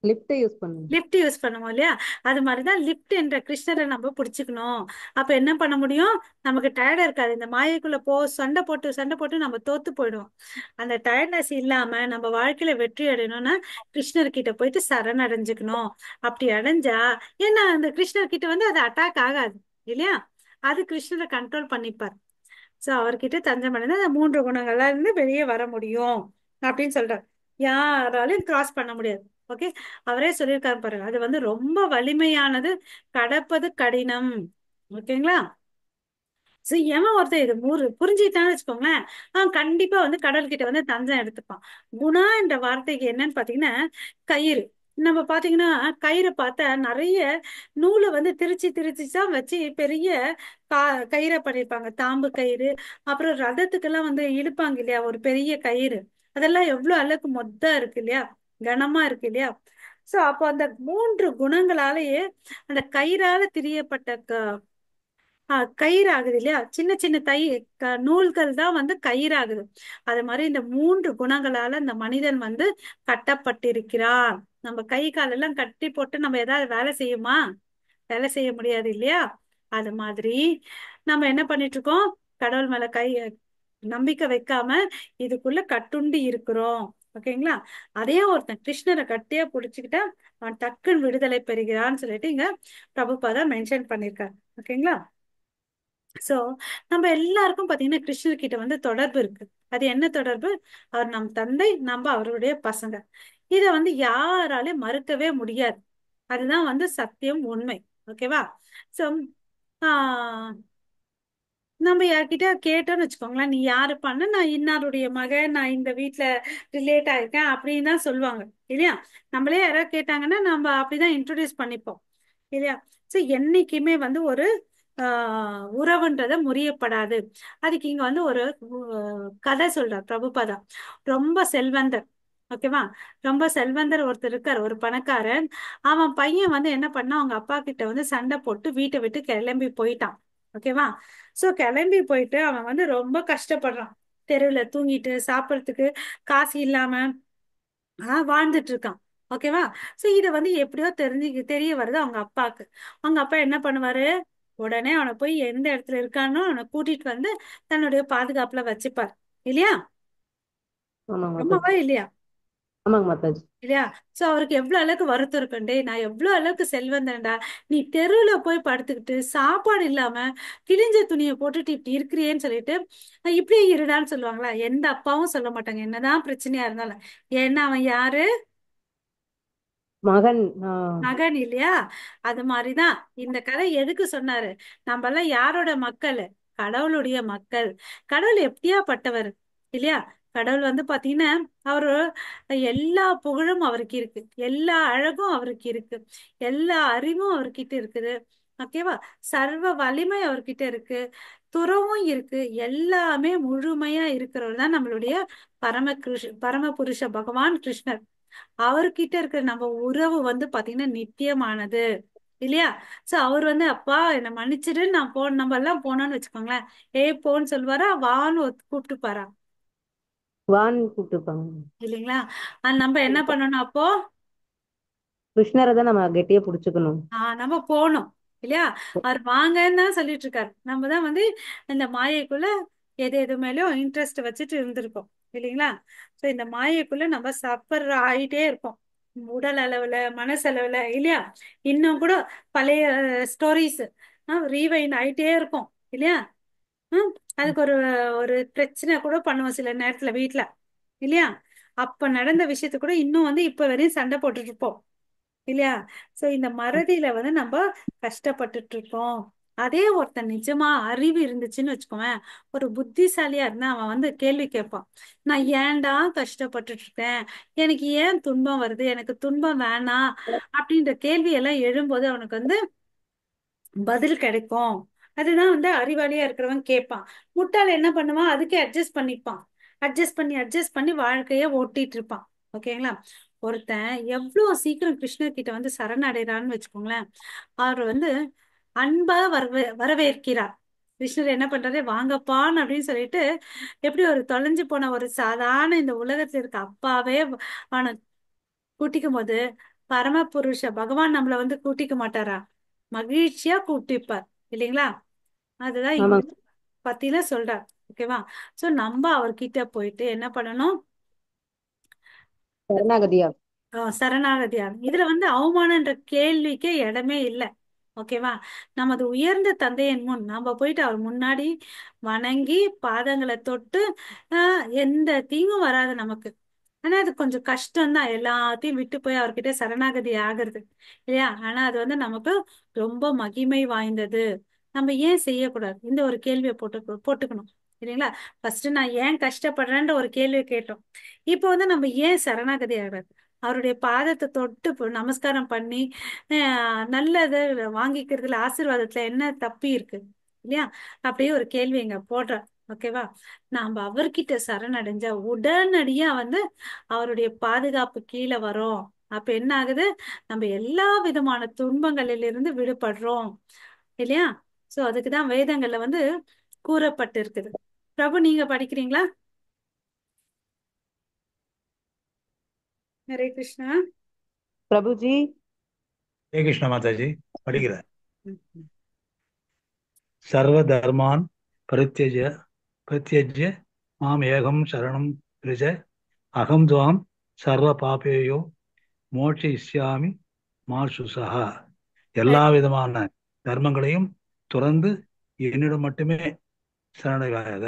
लिफ्ट यूज பண்ணுங்க. லிஃப்ட் யூஸ் பண்ணுவோம் இல்லையா? அது மாதிரிதான் லிஃப்ட் என்ற கிருஷ்ணரை நம்ம பிடிச்சுக்கணும். அப்ப என்ன பண்ண முடியும்? நமக்கு டயர்டா இருக்காது. இந்த மாயைக்குள்ள சண்டை போட்டு சண்டை போட்டு நம்ம தோத்து போயிடுவோம். அந்த டயர்ட்னஸ் இல்லாம நம்ம வாழ்க்கையில வெற்றி அடையணும்னா கிருஷ்ணர் கிட்ட போயிட்டு சரணடைஞ்சுக்கணும். அப்படி அடைஞ்சா ஏன்னா அந்த கிருஷ்ணர் கிட்ட வந்து அது அட்டாக் ஆகாது இல்லையா? அது கிருஷ்ணரை கண்ட்ரோல் பண்ணிப்பார். சோ அவர்கிட்ட தஞ்சம் அடைந்தா அந்த 3 குணங்கள்ல இருந்து வெளியே வர முடியும் அப்படின்னு சொல்றாரு. யாராலையும் கிராஸ் பண்ண முடியாது. ஓகே? அவரே சொல்லியிருக்காரு பாருங்க, அது வந்து ரொம்ப வலிமையானது, கடப்பது கடினம். ஓகேங்களா? சோ எவன் ஒருத்தன் இது புரிஞ்சுக்கிட்டான்னு வச்சுக்கோங்களேன், அவன் கண்டிப்பா வந்து கடல்கிட்ட வந்து தஞ்சம் எடுத்துப்பான். குணா என்ற வார்த்தைக்கு என்னன்னு பாத்தீங்கன்னா கயிறு. நம்ம பாத்தீங்கன்னா கயிறை பார்த்தா நிறைய நூலை வந்து திரிச்சு திரிச்சு தான் வச்சு பெரிய கா கயிறை பண்ணிருப்பாங்க. தாம்பு கயிறு, அப்புறம் ரதத்துக்கெல்லாம் வந்து இழுப்பாங்க இல்லையா? ஒரு பெரிய கயிறு. அதெல்லாம் எவ்வளவு அழகு மொத்தா இருக்கு இல்லையா? கனமா இருக்கு இல்லையா? சோ அப்போ அந்த 3 குணங்களாலேயே அந்த கயிறால திரியப்பட்ட கயிறு ஆகுது இல்லையா? சின்ன சின்ன நூல்கள் தான் வந்து கயிறு ஆகுது. அது மாதிரி இந்த 3 குணங்களால இந்த மனிதன் வந்து கட்டப்பட்டிருக்கிறான். நம்ம கை காலெல்லாம் கட்டி போட்டு நம்ம ஏதாவது வேலை செய்யுமா? வேலை செய்ய முடியாது இல்லையா? அது மாதிரி நம்ம என்ன பண்ணிட்டு இருக்கோம்? கடவுள் மேல நம்பிக்கை வைக்காம இதுக்குள்ள கட்டுண்டு இருக்கிறோம். ஓகேங்களா? அதே ஒருத்தன் கிருஷ்ணரை கட்டியா புடிச்சுக்கிட்டா அவன் டக்குன்னு விடுதலை பெறுகிறான்னு சொல்லிட்டு இங்க பிரபுபாதா மென்ஷன் பண்ணிருக்காரு. ஓகேங்களா? சோ நம்ம எல்லாருக்கும் பாத்தீங்கன்னா கிருஷ்ணர் கிட்ட வந்து தொடர்பு இருக்கு. அது என்ன தொடர்பு? அவர் நம் தந்தை, நம்ம அவருடைய பசங்க. இத வந்து யாராலையும் மறுக்கவே முடியாது. அதுதான் வந்து சத்தியம், உண்மை. ஓகேவா? சோ ஆஹ் நம்ம யார்கிட்ட கேட்டோம்னு வச்சுக்கோங்களேன், நீ யாருப்பான்னு, நான் இன்னாருடைய மகன், நான் இந்த வீட்ல ரிலேட் ஆயிருக்கேன் அப்படின்னு தான் சொல்லுவாங்க இல்லையா? நம்மளே யாராவது கேட்டாங்கன்னா நம்ம அப்படிதான் இன்ட்ரோடியூஸ் பண்ணிப்போம் இல்லையா? சோ என்னைக்குமே வந்து ஒரு உறவுன்றத முறியப்படாது. அதுக்கு இங்க வந்து ஒரு கதை சொல்றார் பிரபுபாதா. ரொம்ப செல்வந்தர். ஓகேவா? ரொம்ப செல்வந்தர் ஒருத்தர் இருக்கார், ஒரு பணக்காரன். அவன் பையன் வந்து என்ன பண்ணா, அவங்க அப்பா கிட்ட வந்து சண்டை போட்டு வீட்டை விட்டு கிளம்பி போயிட்டான். ஓகேவா? சோ கிளம்பி போயிட்டு அவன் வந்து ரொம்ப கஷ்டப்படுறான். தெருவுல தூங்கிட்டு சாப்பிடறதுக்கு காசு இல்லாம வாழ்ந்துட்டு இருக்கான். ஓகேவா? சோ இத வந்து எப்படியோ தெரிய வருது அவங்க அப்பாக்கு. அவங்க அப்பா என்ன பண்ணுவாரு? உடனே அவனை போய் எந்த இடத்துல இருக்கானோ அவனை கூட்டிட்டு வந்து தன்னுடைய பாதுகாப்புல வச்சுப்பார் இல்லையா? ஆமாங்க ரொம்பவா மாதாஜி. இல்லையா? ஆமாங்க மாதாஜி. இல்லையா? சோ அவருக்கு எவ்வளவு அளவுக்கு வருத்தம் இருக்குண்டே, நான் எவ்வளவு அளவுக்கு செல்வந்தேன்டா, நீ தெருவுல போய் படுத்துக்கிட்டு சாப்பாடு இல்லாம கிழிஞ்ச துணியை போட்டுட்டு இப்படி இருக்கிறியேன்னு சொல்லிட்டு இப்படியே இருடான்னு சொல்லுவாங்களா? எந்த அப்பாவும் சொல்ல மாட்டாங்க, என்னதான் பிரச்சனையா இருந்தாலும். ஏன்னா அவன் யாரு? மகன். மகன் இல்லையா? அது மாதிரிதான் இந்த கதை எதுக்கு சொன்னாரு? நம்ம எல்லாம் யாரோட மக்கள்? கடவுளுடைய மக்கள். கடவுள் எப்படியா பட்டவர் இல்லையா? கடவுள் வந்து பாத்தீங்கன்னா அவரு எல்லா புகழும் அவருக்கு இருக்கு, எல்லா அழகும் அவருக்கு இருக்கு, எல்லா அறிவும் அவர்கிட்ட இருக்குது. ஓகேவா? சர்வ வலிமை அவர்கிட்ட இருக்கு, துறவும் இருக்கு, எல்லாமே முழுமையா இருக்கிறவர் தான் நம்மளுடைய பரமபுருஷ பகவான் கிருஷ்ணர். அவர்கிட்ட இருக்கிற நம்ம உறவு வந்து பாத்தீங்கன்னா நித்தியமானது இல்லையா? சோ அவர் வந்து அப்பா என்னை மன்னிச்சிடு நான் நம்ம எல்லாம் போனோம்னு வச்சுக்கோங்களேன், போன்னு சொல்லுவாரா, வான்னு கூப்பிட்டுப்பாரா வான்னு கூப்பிட்டுருப்பாங்க. இல்லைங்களா? நம்ம என்ன பண்ணணும் அப்போ? கிருஷ்ணரை தான் நம்ம கெட்டியா புடிச்சுக்கணும். நம்ம போகணும் இல்லையா? அவர் வாங்கன்னு தான் சொல்லிட்டு இருக்காரு. நம்ம தான் வந்து இந்த மாயைக்குள்ள எது எது மேலயும் இன்ட்ரெஸ்ட் வச்சுட்டு இருந்திருக்கோம் இல்லைங்களா? சோ இந்த மாயைக்குள்ள நம்ம சஃபர் ஆயிட்டே இருக்கோம், உடல் அளவுல மனசளவுல இல்லையா? இன்னும் கூட பழைய ஸ்டோரிஸ் ரீவைண்ட் ஆயிட்டே இருக்கும் இல்லையா? ஹம் அதுக்கு ஒரு ஒரு பிரச்சனை கூட பண்ணுவோம் சில நேரத்துல வீட்ல இல்லையா? அப்ப நடந்த விஷயத்த கூட இன்னும் வந்து இப்ப வரையும் சண்டை போட்டுட்டு இருப்போம் இல்லையா? சோ இந்த மறதியில வந்து நம்ம கஷ்டப்பட்டுட்டு இருக்கோம். அதே ஒருத்தன் நிஜமா அறிவு இருந்துச்சுன்னு வச்சுக்கோவேன், ஒரு புத்திசாலியா இருந்தா அவன் வந்து கேள்வி கேட்பான். நான் ஏன்டா கஷ்டப்பட்டுட்டு இருக்கேன், எனக்கு ஏன் துன்பம் வருது, எனக்கு துன்பம் வேணாம் அப்படின்ற கேள்வி எல்லாம் எழும்போது அவனுக்கு வந்து பதில் கிடைக்கும். அதுதான் வந்து அறிவாளியா இருக்கிறவன் கேட்பான். முட்டாள் என்ன பண்ணுவான், அதுக்கே அட்ஜஸ்ட் பண்ணி வாழ்க்கைய ஓட்டிட்டு இருப்பான். ஓகேங்களா? ஒருத்தன் எவ்வளவு சீக்கிரம் கிருஷ்ணர் கிட்ட வந்து சரணடைறான்னு வச்சுக்கோங்களேன், அவர் வந்து அன்பா வரவேற்கிறார். கிருஷ்ணர் என்ன பண்றாரு, வாங்கப்பான்னு அப்படின்னு சொல்லிட்டு, எப்படி ஒரு தொலைஞ்சு போன ஒரு சாதாரண இந்த உலகத்துல இருக்க அப்பாவே அவனை கூட்டிக்கும் போது, பரமபுருஷ பகவான் நம்மள வந்து கூட்டிக்க மாட்டாரா? மகிழ்ச்சியா கூட்டிப்பார் இல்லைங்களா? அதுதான் இங்க ஆமாங்க. பத்தின சொல்றார். ஓகேவா? சோ நம்ம அவர்கிட்ட போயிட்டு என்ன பண்ணணும்? சரணாகதியா. சரணாகதியா. இதுல வந்து அவமானன்ற கேள்விக்கே இடமே இல்லை. ஓகேவா? நமது உயர்ந்த தந்தையின் முன் நாம போயிட்டு அவர் முன்னாடி வணங்கி பாதங்களை தொட்டு எந்த தீங்கும் வராது நமக்கு. ஆனா அது கொஞ்சம் கஷ்டம்தான், எல்லாத்தையும் விட்டு போய் அவர்கிட்ட சரணாகதி ஆகிறது இல்லையா? ஆனா அது வந்து நமக்கு ரொம்ப மகிமை வாய்ந்தது. நம்ம ஏன் செய்யக்கூடாது? இந்த ஒரு கேள்வியை போட்டுக்கணும் இல்லைங்களா? ஃபர்ஸ்ட் நான் ஏன் கஷ்டப்படுறேன்ற ஒரு கேள்வியை கேட்டோம். இப்போ வந்து நம்ம ஏன் சரணாகதி ஆகிறது? அவருடைய பாதத்தை தொட்டு நமஸ்காரம் பண்ணி நல்லது வாங்கிக்கிறதுல ஆசீர்வாதத்துல என்ன தப்பி இருக்கு இல்லையா? அப்படியே ஒரு கேள்வி இங்க போடுறேன். ஓகேவா? நாம அவர்கிட்ட சரணடைஞ்சா உடனடியா வந்து அவருடைய பாதுகாப்பு கீழே வரும். அப்ப என்ன ஆகுது, நம்ம எல்லா விதமான துன்பங்களிலிருந்து விடுபடுறோம் இல்லையா? சோ அதுக்குதான் வேதங்கள்ல வந்து கூறப்பட்டு இருக்குது. பிரபு நீங்க படிக்கிறீங்களா? ஹரே கிருஷ்ணா. பிரபுஜி. हे कृष्ण माता जी ம், படிக்கிறேன். ம், ம். सर्व धर्मान् परित्यज्य परित्यज्य माम ஏகம் சரணம் விரஜ அகம் துவாம் சர்வ பாபேயோ மோட்சயிஷ்யாமி மா சுசஹா. எல்லா விதமான தர்மங்களையும் துறந்து என்னிடம் மட்டுமே சரணடைவாயாக.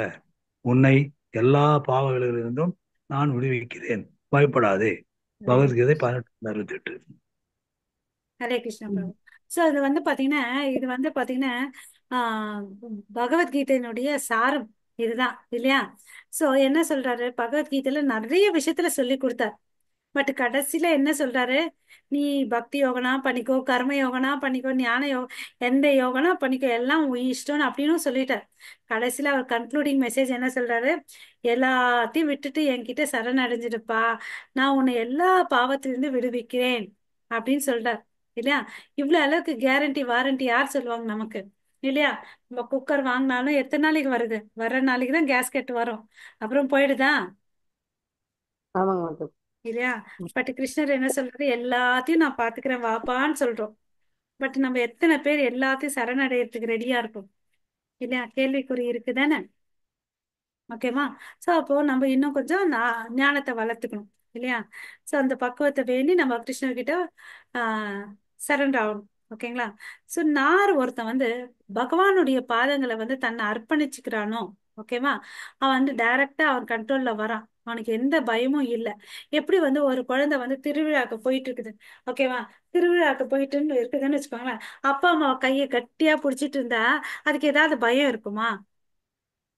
உன்னை எல்லா பாவங்களிலிருந்தும் நான் விடுவிக்கிறேன், பயப்படாதே. ஹரே பகவத்கீதை 18:68. ஹரே கிருஷ்ணா பிரபு. சோ இது வந்து பாத்தீங்கன்னா, இது வந்து பாத்தீங்கன்னா ஆஹ் பகவத்கீதையினுடைய சாரம் இதுதான் இல்லையா? சோ என்ன சொல்றாரு, பகவத்கீதையில நிறைய விஷயத்துல சொல்லி கொடுத்தார். பட் கடைசியில என்ன சொல்றாரு, நீ பக்தி யோகனா பண்ணிக்கோ, கர்ம யோகனா பண்ணிக்கோ, ஞான எந்த யோகனா பண்ணிக்கோ, எல்லாம் உன் இஷ்டம்னு அப்படின்னு சொல்லிட்டார். கடைசியில அவர் கன்க்ளூடிங் மெசேஜ் என்ன சொல்றாரு, எல்லாத்தையும் விட்டுட்டு என்கிட்ட சரணடைஞ்சிடுப்பா, நான் உன்னை எல்லா பாவத்திலிருந்து விடுவிக்கிறேன் அப்படின்னு சொல்றார் இல்லையா? இவ்வளவு அளவுக்கு கேரண்டி வாரண்டி யார் சொல்லுவாங்க நமக்கு இல்லையா? நம்ம குக்கர் வாங்கினாலும் எத்தனை நாளைக்கு வருது, வர்ற நாளைக்கு தான் கேஸ்கெட் வரும், அப்புறம் போயிடுதா ஆமாங்க மாதா. இல்லையா? பட் கிருஷ்ணர் என்ன சொல்றாரு, எல்லாத்தையும் நான் பாத்துக்கிறேன் வாப்பான்னு சொல்றோம். பட் நம்ம எத்தனை பேர் எல்லாத்தையும் சரணடைறதுக்கு ரெடியா இருக்கும் இல்லையா? கேள்விக்குறி இருக்குதானே? ஓகேவா? சோ அப்போ நம்ம இன்னும் கொஞ்சம் ஞானத்தை வளர்த்துக்கணும் இல்லையா? சோ அந்த பக்குவத்தை வேண்டி நம்ம கிருஷ்ணர்கிட்ட ஆஹ் சரண்டர் ஆகணும். ஓகேங்களா? சோ ஒருத்தன் வந்து பகவானுடைய பாதங்களை வந்து தன்னை அர்ப்பணிச்சுக்கிறானோ, ஓகேவா, அவன் வந்து டைரக்டா அவன் கண்ட்ரோல்ல வரான். அவனுக்கு எந்த பயமும் இல்லை. எப்படி வந்து ஒரு குழந்தை வந்து திருவிழாக்கு போயிட்டு இருக்குது, ஓகேவா, திருவிழாக்கு போயிட்டுன்னு இருக்குதுன்னு வச்சுக்கோங்களேன், அப்பா அம்மா கையை கட்டியா புடிச்சிட்டு இருந்தா அதுக்கு ஏதாவது பயம் இருக்குமா?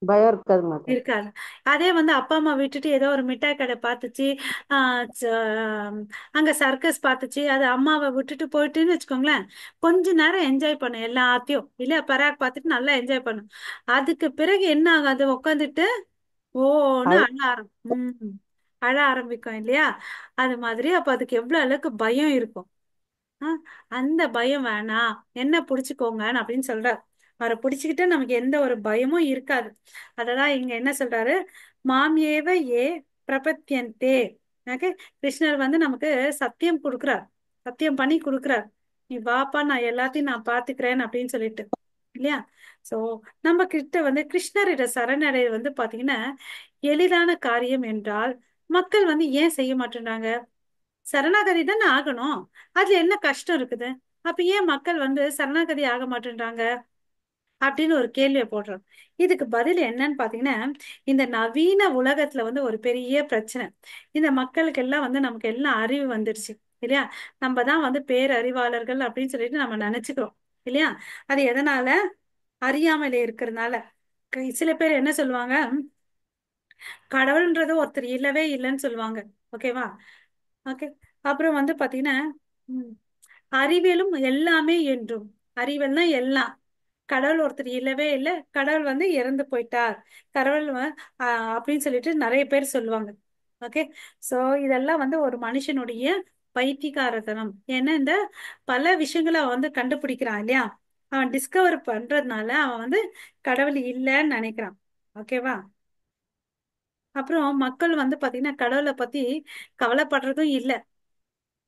பயம் இருக்காது மாதா. இருக்காது. அதே வந்து அப்பா அம்மா விட்டுட்டு ஏதோ ஒரு மிட்டாய் கடை பார்த்துச்சு, அங்க சர்க்கஸ் பார்த்துச்சு, அது அம்மாவை விட்டுட்டு போயிட்டுன்னு வச்சுக்கோங்களேன், கொஞ்ச நேரம் என்ஜாய் பண்ணும் எல்லாத்தையும், இல்ல பராக் பார்த்துட்டு நல்லா என்ஜாய் பண்ணும். அதுக்கு பிறகு என்ன ஆகாது, உட்காந்துட்டு ஓன்னு அழு அழ ஆரம்பிக்கும் இல்லையா? அது மாதிரி அப்ப அதுக்கு எவ்வளவு அளவுக்கு பயம் இருக்கும். ஆ, அந்த பயம் வேணாம், என்ன புடிச்சுக்கோங்கன்னு அப்படின்னு சொல்றாரு. அவரை புடிச்சுக்கிட்டு நமக்கு எந்த ஒரு பயமும் இருக்காது. அததான் இங்க என்ன சொல்றாரு, மாம் ஏவ ஏ பிரபத்யந்தே. ஓகே, கிருஷ்ணர் வந்து நமக்கு சத்தியம் கொடுக்குறார், சத்தியம் பண்ணி கொடுக்குறார். நீ வாப்பா, நான் எல்லாத்தையும் நான் பாத்துக்கிறேன் அப்படின்னு சொல்லிட்டு, இல்லையா? சோ நம்ம கிட்ட வந்து கிருஷ்ணரிட சரணடை வந்து பாத்தீங்கன்னா எளிதான காரியம் என்றால் மக்கள் வந்து ஏன் செய்ய மாட்டேன்றாங்க? சரணாகதி தானே ஆகணும், அதுல என்ன கஷ்டம் இருக்குது? அப்ப ஏன் மக்கள் வந்து சரணாகதி ஆக மாட்டேன்றாங்க அப்படின்னு ஒரு கேள்வியை போடுறோம். இதுக்கு பதில் என்னன்னு பாத்தீங்கன்னா, இந்த நவீன உலகத்துல வந்து ஒரு பெரிய பிரச்சனை. இந்த மக்களுக்கு எல்லாம் வந்து நமக்கு எல்லாம் அறிவு வந்துடுச்சு இல்லையா? நம்ம தான் வந்து பேரறிவாளர்கள் அப்படின்னு சொல்லிட்டு நம்ம நினைச்சுக்கிறோம் இல்லையா? அது எதனால? அறியாமையில இருக்கிறதுனால. சில பேர் என்ன சொல்லுவாங்க, கடவுள்ன்றது ஒருத்தர் இல்லவே இல்லைன்னு சொல்லுவாங்க. ஓகேவா? ஓகே. அப்புறம் வந்து பாத்தீங்கன்னா, ம், அறிவியலும் எல்லாமே என்றும், அறிவியல்னா எல்லாம், கடவுள் ஒருத்தர் இல்லவே இல்லை, கடவுள் வந்து இறந்து போயிட்டார், கடவுள் அப்படின்னு சொல்லிட்டு நிறைய பேர் சொல்லுவாங்க. ஓகே. சோ இதெல்லாம் வந்து ஒரு மனுஷனுடைய பைத்தியக்காரத்தனம். ஏன்னா இந்த பல விஷயங்களை அவன் வந்து கண்டுபிடிக்கிறான் இல்லையா? அவன் டிஸ்கவர் பண்றதுனால அவன் வந்து கடவுள் இல்லைன்னு நினைக்கிறான். ஓகேவா? அப்புறம் மக்கள் வந்து பாத்தீங்கன்னா கடவுளை பத்தி கவலைப்படுறதும் இல்லை.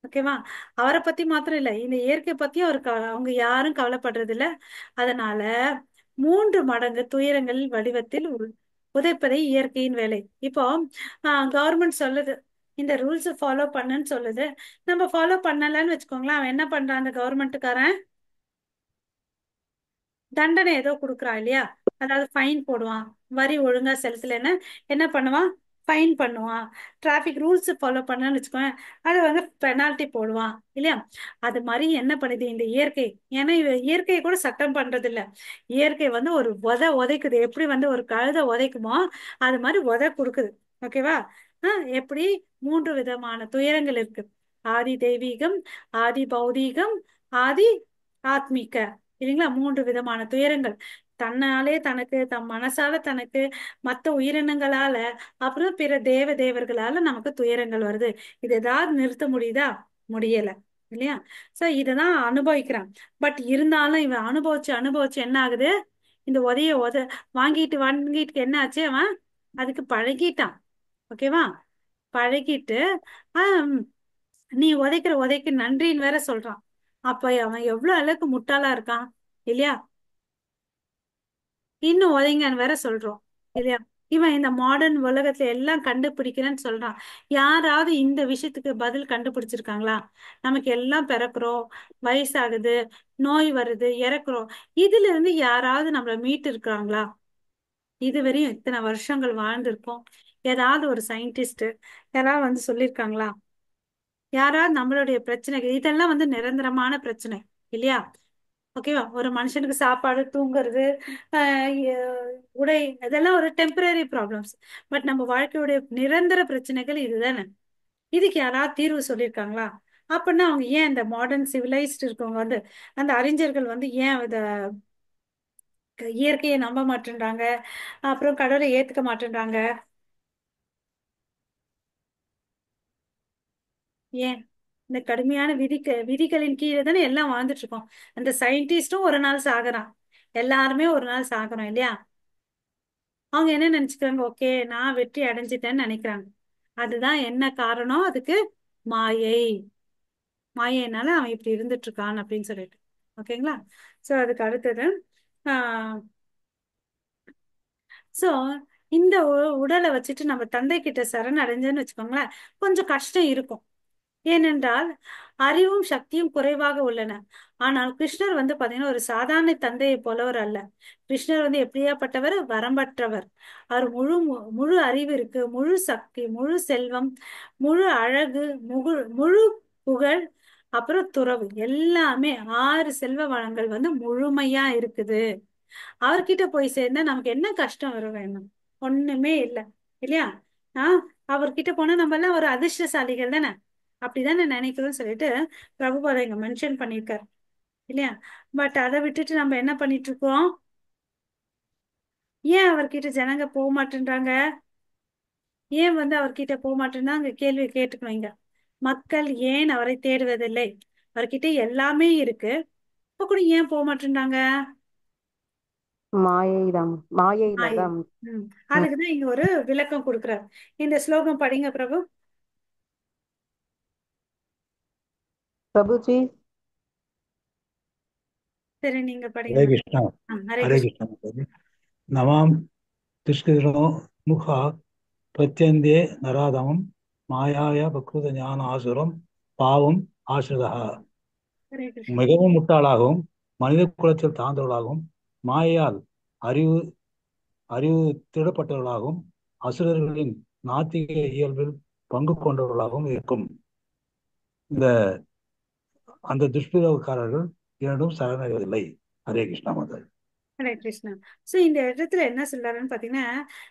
ஓகேவா? அவரை பத்தி மாத்திரம் இல்ல, இந்த இயற்கை பத்தியும் அவங்க யாரும் கவலைப்படுறது இல்ல. அதனால 3 மடங்கு துயரங்கள் வடிவத்தில் உதைப்பதே இயற்கையின் வேலை. இப்போ கவர்மெண்ட் சொல்லுது, இந்த ரூல்ஸ் ஃபாலோ பண்ணுன்னு சொல்லுது. நம்ம ஃபாலோ பண்ணலன்னு வச்சுக்கோங்களேன், அவன் என்ன பண்றான் அந்த கவர்மெண்ட்டுக்காரன்? தண்டனை ஏதோ கொடுக்குறான் இல்லையா? அதாவது ஃபைன் போடுவான். வரி ஒழுங்கா செலுத்தலைன்னா என்ன பண்ணுவான்? ஃபைன் பண்ணுவான். டிராஃபிக் ரூல்ஸ் ஃபாலோ பண்ணான்னு வச்சுக்கோங்க, அது வந்து பெனால்ட்டி போடுவான் இல்லையா? அது மாதிரி என்ன பண்ணுது இந்த இயற்கை? ஏன்னா இயற்கையை கூட சட்டம் பண்றது இல்ல. இயற்கை வந்து ஒரு உதைக்குது. எப்படி வந்து ஒரு கழுதை உதைக்குமோ அது மாதிரி கொடுக்குது. ஓகேவா? எப்படி 3 விதமான துயரங்கள் இருக்கு. ஆதி தெய்வீகம், ஆதி பௌதீகம், ஆதி ஆத்மீக, இல்லைங்களா? 3 விதமான துயரங்கள். தன்னாலே தனக்கு, தம் மனசால தனக்கு, மத்த உயிரினங்களால, அப்புறம் பிற தேவர்களால நமக்கு துயரங்கள் வருது. இது ஏதாவது நிறுத்த முடியுதா? முடியல இல்லையா? சோ இததான் அனுபவிக்கிறான். பட் இருந்தாலும் இவன் அனுபவிச்சு அனுபவிச்சு என்ன ஆகுது, இந்த வாங்கிட்டு வாங்கிட்டு என்ன ஆச்சு, அவன் அதுக்கு பழகிட்டான். ஓகேவா? பழகிட்டு ஆஹ் நீ உதைக்கு நன்றின்னு வேற சொல்றான். அப்ப அவன் எவ்வளவு அளவுக்கு முட்டாளா இருக்கான் இல்லையா? இன்னும் உதைங்கன்னு வேற சொல்றோம் இல்லையா? இவன் இந்த மாடர்ன் உலகத்துல எல்லாம் கண்டுபிடிக்கிறேன்னு சொல்றான். யாராவது இந்த விஷயத்துக்கு பதில் கண்டுபிடிச்சிருக்காங்களா? நமக்கு எல்லாம் பிறக்கிறோம், வயசாகுது, நோய் வருது, இறக்குறோம். இதுல இருந்து யாராவது நம்மள மீட்டு இருக்காங்களா? இதுவரையும் இத்தனை வருஷங்கள் வாழ்ந்திருக்கோம், ஏதாவது ஒரு சயின்டிஸ்ட் யாராவது வந்து சொல்லியிருக்காங்களா? யாராவது நம்மளுடைய பிரச்சனைகள் இதெல்லாம் வந்து நிரந்தரமான பிரச்சனை இல்லையா? ஓகேவா? ஒரு மனுஷனுக்கு சாப்பாடு, தூங்குறது, உடை, இதெல்லாம் ஒரு டெம்பரரி ப்ராப்ளம்ஸ். பட் நம்ம வாழ்க்கையுடைய நிரந்தர பிரச்சனைகள் இதுதானே. இதுக்கு யாராவது தீர்வு சொல்லியிருக்காங்களா? அப்படின்னா அவங்க ஏன் இந்த மாடர்ன் சிவிலைஸ்ட் இருக்கவங்க வந்து, அந்த அறிஞர்கள் வந்து ஏன் இத இயற்கையை நம்ப மாட்டேன்றாங்க, அப்புறம் கடவுளை ஏத்துக்க மாட்டேன்றாங்க? ஏன்? இந்த கடுமையான விதிகளின் கீழே தானே எல்லாம் வாழ்ந்துட்டு இருக்கோம். அந்த சயின்டிஸ்டும் ஒரு நாள் சாகுறான், எல்லாருமே ஒரு நாள் சாகுறோம் இல்லையா? அவங்க என்ன நினைச்சுக்கிறாங்க, ஓகே நான் வெற்றி அடைஞ்சிட்டேன்னு நினைக்கிறாங்க. அதுதான் என்ன காரணம் அதுக்கு? மாயை. மாயைனால அவன் இப்படி இருந்துட்டு இருக்கான் அப்படின்னு சொல்லிட்டு. ஓகேங்களா? சோ அதுக்கு அடுத்தது, ஆஹ் சோ இந்த உடலை வச்சுட்டு நம்ம தந்தை கிட்ட சரண் அடைஞ்சோன்னு வச்சுக்கோங்களேன், கொஞ்சம் கஷ்டம் இருக்கும். ஏனென்றால் அறிவும் சக்தியும் குறைவாக உள்ளன. ஆனால் கிருஷ்ணர் வந்து பாத்தீங்கன்னா ஒரு சாதாரண தந்தையை போலவர் அல்ல. கிருஷ்ணர் வந்து எப்படியாப்பட்டவர்? வரம்பற்றவர். அவர் முழு அறிவு இருக்கு, முழு சக்தி, முழு செல்வம், முழு அழகு, முழு புகழ், அப்புறம் துறவு, எல்லாமே 6 செல்வ வளங்கள் வந்து முழுமையா இருக்குது. அவர்கிட்ட போய் சேர்ந்தா நமக்கு என்ன கஷ்டம் வரும் வேணும்? ஒண்ணுமே இல்லை, இல்லையா? ஆஹ் அவர்கிட்ட போனா நம்ம எல்லாம் ஒரு அதிர்ஷ்டசாலிகள் தானே, அப்படிதானே நினைக்கிறோம்னு சொல்லிட்டு பிரபுபாதா இங்க மென்ஷன் பண்ணியிருக்காரு, இல்லையா? பட் அதை விட்டுட்டு நம்ம என்ன பண்ணிட்டு இருக்கோம்? ஏன் அவர்கிட்ட ஜனங்க போக மாட்டேன்றாங்க? ஏன் அவர்கிட்ட போக மாட்டேன்னா அங்க கேள்வி கேட்டுக்கணும் இங்க. மக்கள் ஏன் அவரை தேடுவதில்லை? அவர்கிட்ட எல்லாமே இருக்கு, இப்ப கூட ஏன் போக மாட்டேன்றாங்க? மாயைதான், மாயையில ஆய். தான். ம். ம். அதுக்குதான் இங்க ஒரு விளக்கம் கொடுக்குறார். இந்த ஸ்லோகம் படிங்க பிரபு. பிரபுஜி. சரி, நீங்க படிங்க. ஹரே கிருஷ்ணா. ஹரே ஹரே கிருஷ்ணா. கிருஷ்ணா மாதாஜி. நமாம் துஷ்கிருஷ்ணோ முகா பிரத்யந்தே நராதமம் மாயாய பக்ருத ஞான ஆசுரம் பாவம் ஆசிரிதா. ஹரே கிருஷ்ணா. மிகவும் முட்டாளாகவும் மனித குலத்தில் தாழ்ந்தவர்களாகவும் மாயையால் அறிவு அறிவு திருடப்பட்டவர்களாகவும் அசுரர்களின் நாத்திக இயல்பில் பங்கு கொண்டவர்களாகவும் இருக்கும் இந்த அந்த துஷ்பிரயோகக்காரர்கள் இரண்டும் சரணடைவதில்லை. ஹரே கிருஷ்ணா மாதாஜி. ஹரே கிருஷ்ணா. சோ இந்த இடத்துல என்ன சொல்றாருன்னு பாத்தீங்கன்னா,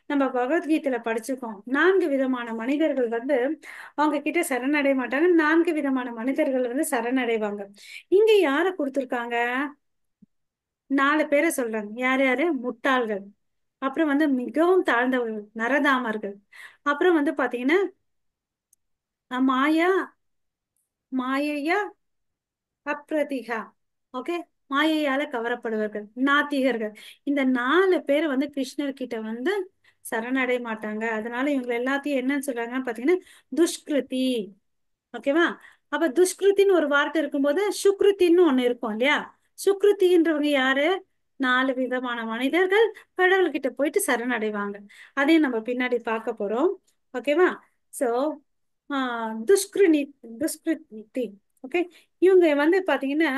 நம்ம பகவத்கீதையில படிச்சிருக்கோம், 4 விதமான மனிதர்கள் அவங்க கிட்ட சரணடைய மாட்டாங்க, 4 விதமான மனிதர்கள் சரணடைவாங்க. இங்க யார கொடுத்திருக்காங்க? 4 பேரை சொல்றாங்க. யார் யாரு? முட்டாள்கள், அப்புறம் மிகவும் தாழ்ந்தவர்கள் நரதாமர்கள், அப்புறம் பாத்தீங்கன்னா மாயா மாயையா அப்ரதிகா, ஓகே, மாயையால கவரப்படுவர்கள், நாத்திகர்கள். இந்த 4 பேர் கிருஷ்ணர் கிட்ட சரணடைய மாட்டாங்க. அதனால இவங்க எல்லாத்தையும் என்னன்னு சொல்றாங்கன்னு பாத்தீங்கன்னா துஷ்கிருதி. ஓகேவா? அப்ப துஷ்கிருத்தின்னு ஒரு வார்த்தை இருக்கும்போது சுக்ருத்தின்னு ஒண்ணு இருக்கும், இல்லையா? சுக்ருத்தின்றவங்க யாரு? 4 விதமான மனிதர்கள் கடவுள்கிட்ட போயிட்டு சரணடைவாங்க. அதையும் நம்ம பின்னாடி பார்க்க போறோம். ஓகேவா? சோ துஷ்கிருனி துஷ்கிருதி, ஓகே. இவங்க பாத்தீங்கன்னா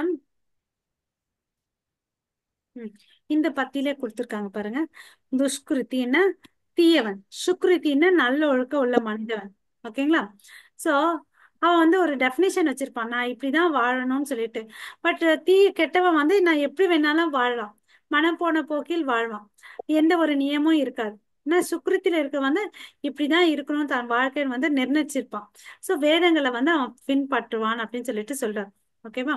ம், இந்த பத்தியிலே கொடுத்திருக்காங்க பாருங்க. துஷ்கிருத்தின்னா தீயவன், சுக்ருத்தின்னா நல்ல ஒழுக்கம் உள்ள மனிதவன். ஓகேங்களா? சோ அவன் ஒரு டெஃபினேஷன் வச்சிருப்பான், நான் இப்படிதான் வாழணும்னு சொல்லிட்டு. பட் கெட்டவன் நான் எப்படி வேணாலும் வாழலாம், மனம் போன போக்கில் வாழ்வான், எந்த ஒரு நியமும் இருக்காது. ஆனா சுக்ருத்தில இருக்க இப்படிதான் இருக்கணும் தன் வாழ்க்கையை நிர்ணயிச்சிருப்பான். சோ வேதங்களை அவன் பின்பற்றுவான் அப்படின்னு சொல்லிட்டு சொல்றான். ஓகேவா?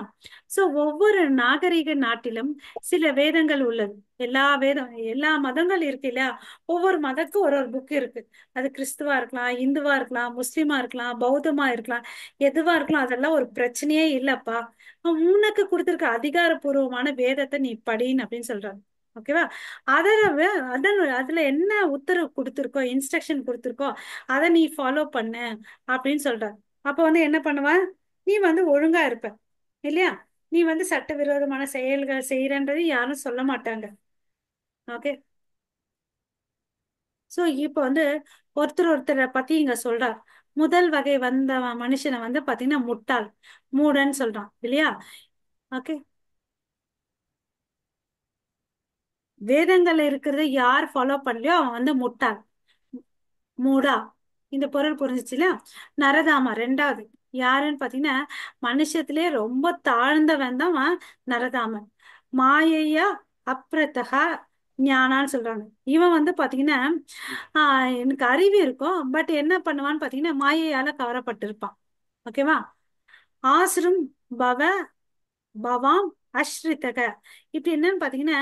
சோ ஒவ்வொரு நாகரிக நாட்டிலும் சில வேதங்கள் உள்ளது. எல்லா மதங்கள் இருக்கு இல்லையா? ஒவ்வொரு மதத்துக்கும் ஒரு ஒரு புக் இருக்கு. அது கிறிஸ்துவா இருக்கலாம், இந்துவா இருக்கலாம், முஸ்லிமா இருக்கலாம், பௌத்தமா இருக்கலாம், எதுவா இருக்கலாம். அதெல்லாம் ஒரு பிரச்சனையே இல்லப்பா, உனக்கு கொடுத்திருக்க அதிகாரப்பூர்வமான வேதத்தை நீ படின்னு அப்படின்னு சொல்றாங்க. ஓகேவா? அதுல என்ன உத்தரவு கொடுத்திருக்கோ, இன்ஸ்ட்ரக்ஷன் கொடுத்திருக்கோ, அதை நீ ஃபாலோ பண்ணு அப்படின்னு சொல்றாங்க. அப்ப என்ன பண்ணுவ? நீ ஒழுங்கா இருப்ப, இல்லையா? நீ சட்டவிரோதமான செயல்கள் செய்யறன்றது யாரும் சொல்ல மாட்டாங்க. ஓகே. சோ இப்ப ஒருத்தர் ஒருத்தரை பத்தி இங்க சொல்றார். முதல் வகை மனுஷனை பாத்தீங்கன்னா முட்டாள், மூடன் சொல்றான், இல்லையா? ஓகே. வேதங்கள்ல இருக்கிறத யார் ஃபாலோ பண்ணலையோ அவன் முட்டாள், மூடா. இந்த பொருள் புரிஞ்சுச்சுல? நரதாமா ரெண்டாவது யாருன்னு பாத்தீங்கன்னா மனுஷத்திலே ரொம்ப தாழ்ந்தவன் தான் நரதாமன். மாயையா அப்ரதகா ஞானான்னு சொல்றாங்க. இவன் பாத்தீங்கன்னா எனக்கு அறிவு இருக்கும், பட் என்ன பண்ணுவான்னு பாத்தீங்கன்னா மாயையால கவரப்பட்டிருப்பான். ஓகேவா? ஆசிரும் பவ பவாம் அஸ்ரிதக, இப்படி என்னன்னு பாத்தீங்கன்னா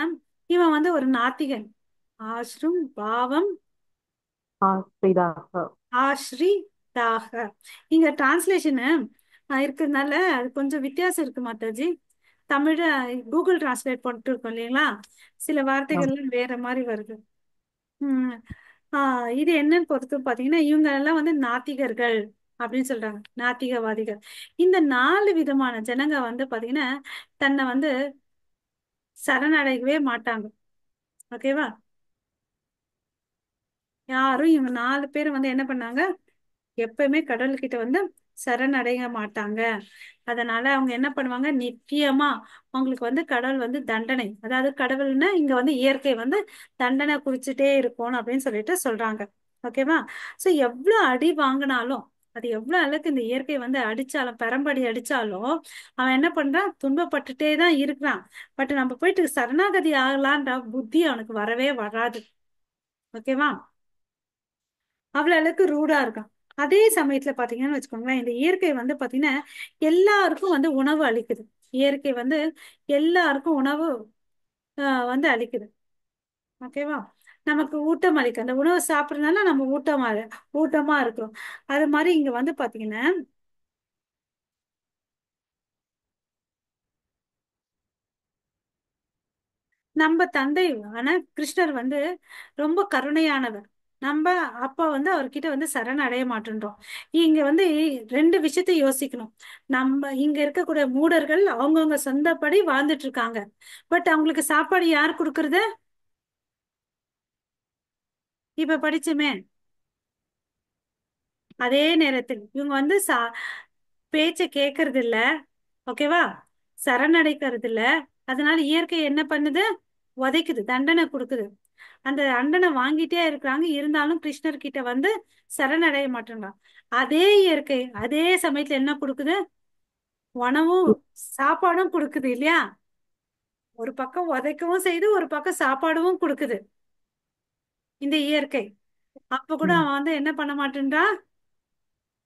இவன் ஒரு நாத்திகன். ஆசிரும் பாவம் ஆஸ்ரிதாக. ஆஸ்ரிதாக. இங்க டிரான்ஸ்லேஷனு இருக்கிறதுனால அது கொஞ்சம் வித்தியாசம் இருக்கு மாதாஜி. தமிழ கூகுள் டிரான்ஸ்லேட் பண்ணிட்டு இருக்கோம் இல்லைங்களா, சில வார்த்தைகள்லாம் வேற மாதிரி வருது. உம் இது என்னன்னு பொறுத்து பாத்தீங்கன்னா இவங்க எல்லாம் நாத்திகர்கள் அப்படின்னு சொல்றாங்க, நாத்திகவாதிகள். இந்த 4 விதமான ஜனங்க பாத்தீங்கன்னா தன்னை சரணடையவே மாட்டாங்க. ஓகேவா? யாரும் இவங்க 4 பேர் என்ன பண்ணாங்க, எப்பவுமே கடவுள்கிட்ட சரணடைய மாட்டாங்க. அதனால அவங்க என்ன பண்ணுவாங்க, நித்தியமா அவங்களுக்கு கடவுள் தண்டனை, அதாவது கடவுள்னா இங்க இயற்கை தண்டனை குறிச்சுட்டே இருக்கணும் அப்படின்னு சொல்லிட்டு சொல்றாங்க. ஓகேவா? சோ எவ்வளவு அடி வாங்கினாலும் அது எவ்வளவு அளவுக்கு இந்த இயற்கை வந்து அடிச்சாலும் பெரம்படி அடிச்சாலும் அவன் என்ன பண்றான், துன்பப்பட்டுட்டே தான் இருக்கிறான். பட் நம்ம போயிட்டு சரணாகதி ஆகலான்ற புத்தி அவனுக்கு வரவே வராது. ஓகேவா? அவ்வளவு அளவுக்கு ரூடா இருக்கான். அதே சமயத்துல பாத்தீங்கன்னு வச்சுக்கோங்களேன், இந்த இயற்கை வந்து பாத்தீங்கன்னா எல்லாருக்கும் வந்து உணவு அளிக்குது. இயற்கை வந்து எல்லாருக்கும் உணவு வந்து அளிக்குது. ஓகேவா? நமக்கு ஊட்டம் அளிக்கு. அந்த உணவை சாப்பிடறதுனால நம்ம ஊட்டமா இருக்கிறோம். அது மாதிரி இங்க வந்து பாத்தீங்கன்னா நம்ம தந்தை ஆனா கிருஷ்ணர் வந்து ரொம்ப கருணையானவர். நம்ம அப்பா வந்து அவர்கிட்ட வந்து சரண் அடைய மாட்டேன்றோம். இங்க வந்து ரெண்டு விஷயத்தை யோசிக்கணும். நம்ம இங்க இருக்கக்கூடிய மூடர்கள் அவங்கவுங்க சொந்தப்படி வாழ்ந்துட்டு இருக்காங்க. பட் அவங்களுக்கு சாப்பாடு யார் கொடுக்கறது? இப்ப படிச்சுமே அதே நேரத்தில் இவங்க வந்து பேச்ச கேட்கறது இல்ல. ஓகேவா? சரணடைக்கிறது இல்ல. அதனால இயற்கை என்ன பண்ணுது? உதைக்குது, தண்டனை கொடுக்குது. அந்த தண்டனை வாங்கிட்டே இருக்கிறாங்க. இருந்தாலும் கிருஷ்ணர் கிட்ட வந்து சரணடைய மாட்டேங்கிறாங்க. அதே இயற்கை அதே சமயத்துல என்ன கொடுக்குது? உணவும் சாப்பாடும் கொடுக்குது இல்லையா? ஒரு பக்கம் உதைக்கவும் செய்து, ஒரு பக்கம் சாப்பாடும் கொடுக்குது இந்த இயற்கை. அப்ப கூட ம். அவன் வந்து என்ன பண்ண மாட்டேன்றான்,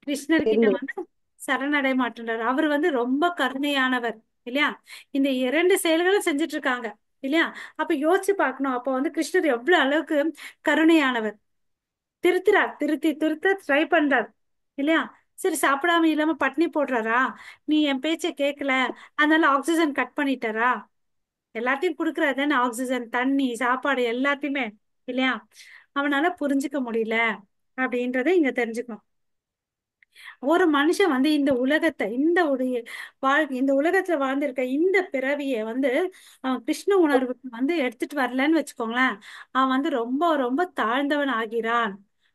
கிருஷ்ணர் கிட்ட தெரியல. வந்து சரணடைய மாட்டேன்றார். அவர் வந்து ரொம்ப கருணையானவர் இல்லையா? இந்த இரண்டு செயல்களும் செஞ்சுட்டு இருக்காங்க இல்லையா? அப்ப யோசிச்சு பார்க்கணும். அப்ப வந்து கிருஷ்ணர் எவ்வளவு அளவுக்கு கருணையானவர். திருத்துறார், திருத்த ட்ரை பண்றார் இல்லையா? சரி, சாப்பிடாம இல்லாம பட்னி போடுறாரா? நீ என் பேச்ச கேட்கல, அதனால ஆக்சிஜன் கட் பண்ணிட்டாரா? எல்லாத்தையும் கொடுக்கறாரு தானே, ஆக்சிஜன், தண்ணி, சாப்பாடு எல்லாத்தையுமே இல்லையா? அவனால புரிஞ்சுக்க முடியல அப்படின்றத இங்க தெரிஞ்சுக்கணும். ஒரு மனுஷன் வந்து இந்த உலகத்தை இந்த உலகத்துல வாழ்ந்திருக்க இந்த பிறவிய வந்து அவன் கிருஷ்ண உணர்வுக்கு வந்து எடுத்துட்டு வரலன்னு வச்சுக்கோங்களேன், அவன் வந்து ரொம்ப ரொம்ப தாழ்ந்தவன் ஆகிறான்.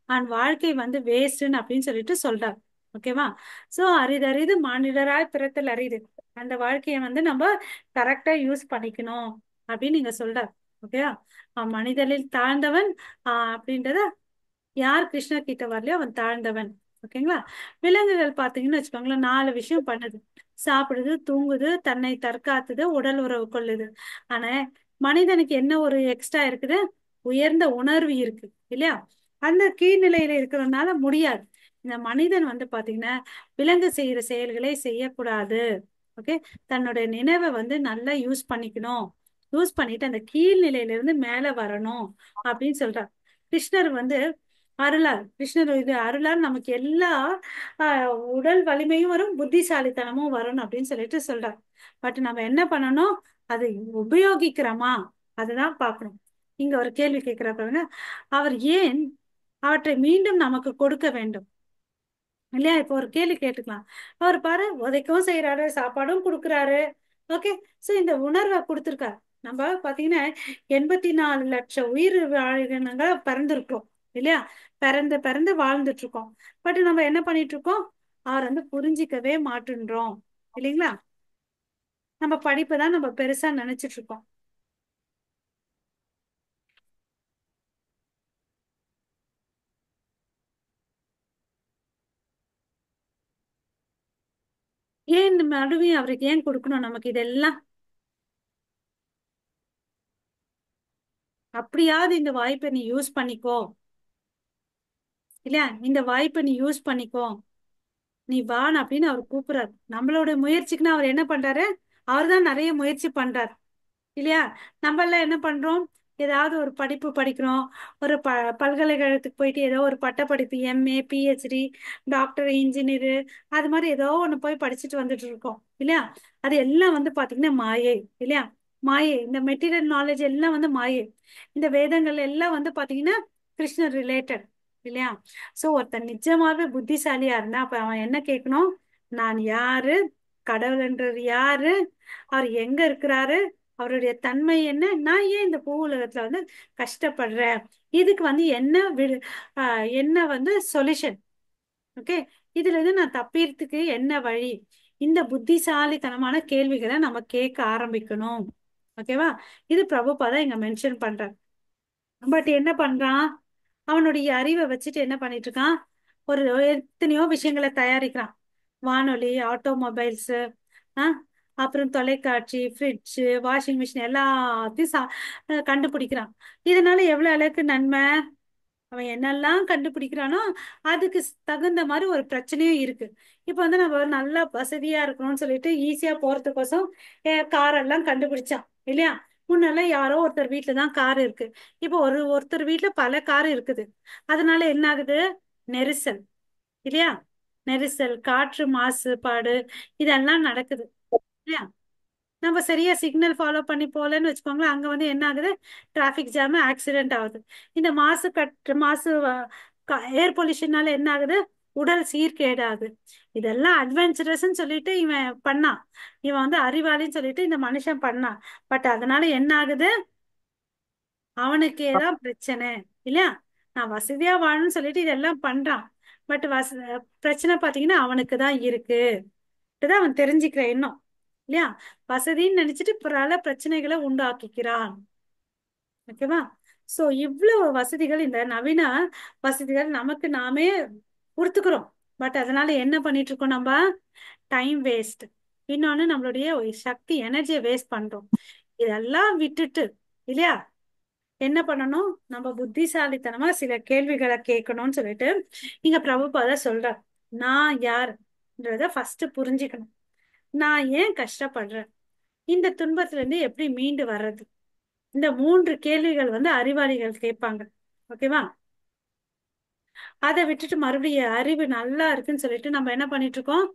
அவன் வாழ்க்கை வந்து வேஸ்ட்ன்னு அப்படின்னு சொல்லிட்டு சொல்றார். ஓகேவா? சோ அரிதறிது மானிடராய் பிறத்தல் அரிது. அந்த வாழ்க்கைய வந்து நம்ம கரெக்டா யூஸ் பண்ணிக்கணும் அப்படின்னு நீங்க சொல்றார். ஓகேவா? அவன் மனிதனில் தாழ்ந்தவன் அப்படின்றத யார் கிருஷ்ணர் கிட்ட வரலையோ அவன் தாழ்ந்தவன். ஓகேங்களா? விலங்குகள் பாத்தீங்கன்னு வச்சுக்கோங்களேன், 4 விஷயம் பண்ணுது. சாப்பிடுது, தூங்குது, தன்னை தற்காத்துது, உடல் உறவு கொள்ளுது. ஆனா மனிதனுக்கு என்ன ஒரு எக்ஸ்ட்ரா இருக்குது? உயர்ந்த உணர்வு இருக்கு இல்லையா? அந்த கீழ்நிலையில இருக்கிறதுனால முடியாது. இந்த மனிதன் வந்து பாத்தீங்கன்னா விலங்கு செய்யற செயல்களை செய்யக்கூடாது. ஓகே? தன்னுடைய நினைவை வந்து நல்லா யூஸ் பண்ணிக்கணும். யூஸ் பண்ணிட்டு அந்த கீழ்நிலையில இருந்து மேல வரணும் அப்படின்னு சொல்றார். கிருஷ்ணர் வந்து கிருஷ்ணர் இது அருளால் நமக்கு எல்லா உடல் வலிமையும் வரும், புத்திசாலித்தனமும் வரும் அப்படின்னு சொல்லிட்டு சொல்றார். பட் நம்ம என்ன பண்ணணும்? அதை உபயோகிக்கிறோமா? அதுதான் பார்க்கணும். இங்க ஒரு கேள்வி கேட்கிறாங்க, அவர் ஏன் அவற்றை மீண்டும் நமக்கு கொடுக்க வேண்டும் இல்லையா? இப்போ ஒரு கேள்வி கேட்டுக்கலாம். அவர் பாரு உதைக்கவும் செய்யறாரு, சாப்பாடும் கொடுக்குறாரு. ஓகே. சோ இந்த உணர்வை கொடுத்துருக்காரு. நம்ம பாத்தீங்கன்னா 84 லட்சம் உயிர் வாழினங்கள் பிறந்திருக்கோம் இல்லையா? பிறந்து பிறந்து வாழ்ந்துட்டு இருக்கோம். பட் நம்ம என்ன பண்ணிட்டு இருக்கோம்? அவர் வந்து புரிஞ்சிக்கவே மாட்டேன்றோம் இல்லைங்களா? நம்ம படிப்பை தான் நம்ம பெருசா நினைச்சிட்டு இருக்கோம். ஏன் மறுபடியும் அவருக்கு ஏன் கொடுக்கணும் நமக்கு இதெல்லாம்? அப்படியாவது இந்த வாய்ப்பை நீ யூஸ் பண்ணிக்கோ இல்லையா? இந்த வாய்ப்பை நீ யூஸ் பண்ணிக்கோ, நீ வான் அப்படின்னு அவர் கூப்பிடுறாரு. நம்மளோட முயற்சிக்குன்னு அவர் என்ன பண்றாரு? அவர் தான் நிறைய முயற்சி பண்றாரு இல்லையா? நம்ம எல்லாம் என்ன பண்றோம்? ஏதாவது ஒரு படிப்பு படிக்கிறோம். ஒரு பல்கலைக்கழகத்துக்கு போயிட்டு ஏதோ ஒரு பட்டப்படிப்பு, எம்ஏ, பிஹெச்டி, டாக்டர், இன்ஜினியர், அது மாதிரி ஏதோ ஒண்ணு போய் படிச்சுட்டு வந்துட்டு இருக்கோம் இல்லையா? அது எல்லாம் வந்து பாத்தீங்கன்னா மாயை இல்லையா? மாயை. இந்த மெட்டீரியல் நாலேஜ் எல்லாம் வந்து மாயை. இந்த வேதங்கள் எல்லாம் வந்து பாத்தீங்கன்னா கிருஷ்ணர் ரிலேட்டட் இல்லையா? சோ ஒருத்தன் நிஜமாவே புத்திசாலியா இருந்தா அப்ப அவன் என்ன கேட்கணும்? நான் யாரு? கடவுள்ன்றது யாரு? அவர் எங்க இருக்கிறாரு? அவருடைய தன்மை என்ன? நான் ஏன் இந்த பூ உலகத்துல வந்து கஷ்டப்படுறேன்? இதுக்கு வந்து என்ன வந்து சொல்யூஷன்? ஓகே. இதுல இருந்து நான் தப்பிக்கிறதுக்கு என்ன வழி? இந்த புத்திசாலித்தனமான கேள்விகளை நம்ம கேட்க ஆரம்பிக்கணும். ஓகேவா? இது பிரபுபாதா இங்க மென்ஷன் பண்றார். பட் என்ன பண்றான்? அவனுடைய அறிவை வச்சுட்டு என்ன பண்ணிட்டு இருக்கான்? ஒரு எத்தனையோ விஷயங்களை தயாரிக்கிறான். வானொலி, ஆட்டோமொபைல்ஸ், அப்புறம் தொலைக்காட்சி, ஃப்ரிட்ஜ், வாஷிங் மிஷின் எல்லாத்தையும் கண்டுபிடிக்கிறான். இதனால எவ்வளவு அளவுக்கு நன்மை? அவன் என்னெல்லாம் கண்டுபிடிக்கிறானோ அதுக்கு தகுந்த மாதிரி ஒரு பிரச்சனையும் இருக்கு. இப்ப வந்து நம்ம நல்லா வசதியா இருக்கணும்னு சொல்லிட்டு ஈஸியா போறதுக்கோசம் கார் எல்லாம் கண்டுபிடிச்சான் இல்லையா? முன்னெல்லாம் யாரோ ஒருத்தர் வீட்டுல தான் கார் இருக்கு. இப்போ ஒருத்தர் வீட்டுல பல கார் இருக்குது. அதனால என்ன ஆகுது? நெரிசல் இல்லையா? நெரிசல், காற்று மாசுபாடு, இதெல்லாம் நடக்குது இல்லையா? நம்ம சரியா சிக்னல் ஃபாலோ பண்ணி போகலன்னு வச்சுக்கோங்களேன், அங்க வந்து என்ன ஆகுது? டிராஃபிக் ஜாம், ஆக்சிடென்ட் ஆகுது. இந்த மாசு ஏர் பொல்யூஷனால என்ன ஆகுது? உடல் சீர்கேடாகுது. இதெல்லாம் அட்வென்ச்சரஸ்ன்னு சொல்லிட்டு இவன் பண்ணான். இவன் வந்து அறிவாளின்னு சொல்லிட்டு இந்த மனுஷன் பண்ணான். பட் அதனால என்ன ஆகுது? அவனுக்கே தான் பிரச்சனை இல்லையா? நான் வசதியா வாழணும்னு சொல்லிட்டு இதெல்லாம் பண்றான். பட் பிரச்சனை பாத்தீங்கன்னா அவனுக்கு தான் இருக்கு. இதுதான் அவன் தெரிஞ்சுக்கிற எண்ணம் இல்லையா? வசதின்னு நினைச்சிட்டு பல பிரச்சனைகளை உண்டாக்கிக்கிறான். ஓகேவா? சோ இவ்வளவு வசதிகள், இந்த நவீன வசதிகள் நமக்கு நாமே கொடுத்துக்கிறோம். பட் அதனால என்ன பண்ணிட்டு இருக்கோம் நம்ம? டைம் வேஸ்ட், இன்னொன்னு நம்மளுடைய சக்தி, எனர்ஜியை வேஸ்ட் பண்றோம். இதெல்லாம் விட்டுட்டு இல்லையா என்ன பண்ணணும்? நம்ம புத்திசாலித்தனமா சில கேள்விகளை கேட்கணும்னு சொல்லிட்டு இங்க பிரபுபாதா சொல்றார். நான் யாருன்றத ஃபர்ஸ்ட் புரிஞ்சுக்கணும். நான் ஏன் கஷ்டப்படுறேன்? இந்த துன்பத்துல இருந்து எப்படி மீண்டு வர்றது? இந்த 3 கேள்விகள் வந்து அறிவாளிகள் கேட்பாங்க. ஓகேவா? அதை விட்டுட்டு மறுபடியும் அறிவு நல்லா இருக்குன்னு சொல்லிட்டு நம்ம என்ன பண்ணிட்டு இருக்கோம்?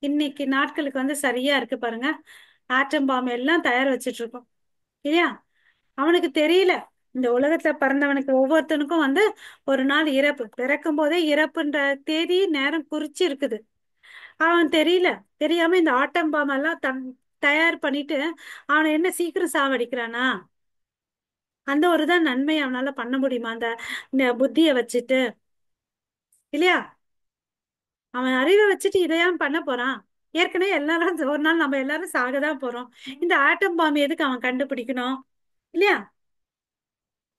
இன்னைக்கு நாட்களுக்கு வந்து சரியா இருக்கு பாருங்க, ஆட்டம் பாம் எல்லாம் தயார் வச்சிட்டு இருக்கோம் இல்லையா? அவனுக்கு தெரியல, இந்த உலகத்துல பிறந்தவனுக்கு ஒவ்வொருத்தனுக்கும் வந்து ஒரு நாள் இறப்பு, பிறக்கும் போதே இறப்புன்ற தேதி நேரம் குறிச்சு இருக்குது. அவன் தெரியல, தெரியாம இந்த ஆட்டம் பாம் எல்லாம் தயார் பண்ணிட்டு அவனை என்ன சீக்கிரம் சாவடிக்கிறானா? அந்த ஒரு தான் நன்மை அவனால பண்ண முடியுமா அந்த இந்த புத்திய வச்சுட்டு இல்லையா? அவன் அறிவை வச்சுட்டு இதையான் பண்ண போறான்? ஏற்கனவே எல்லாரும் ஒரு நாள் நம்ம எல்லாரும் சாகதான் போறோம். இந்த ஆட்டம் பாம் எதுக்கு அவன் கண்டுபிடிக்கணும் இல்லையா?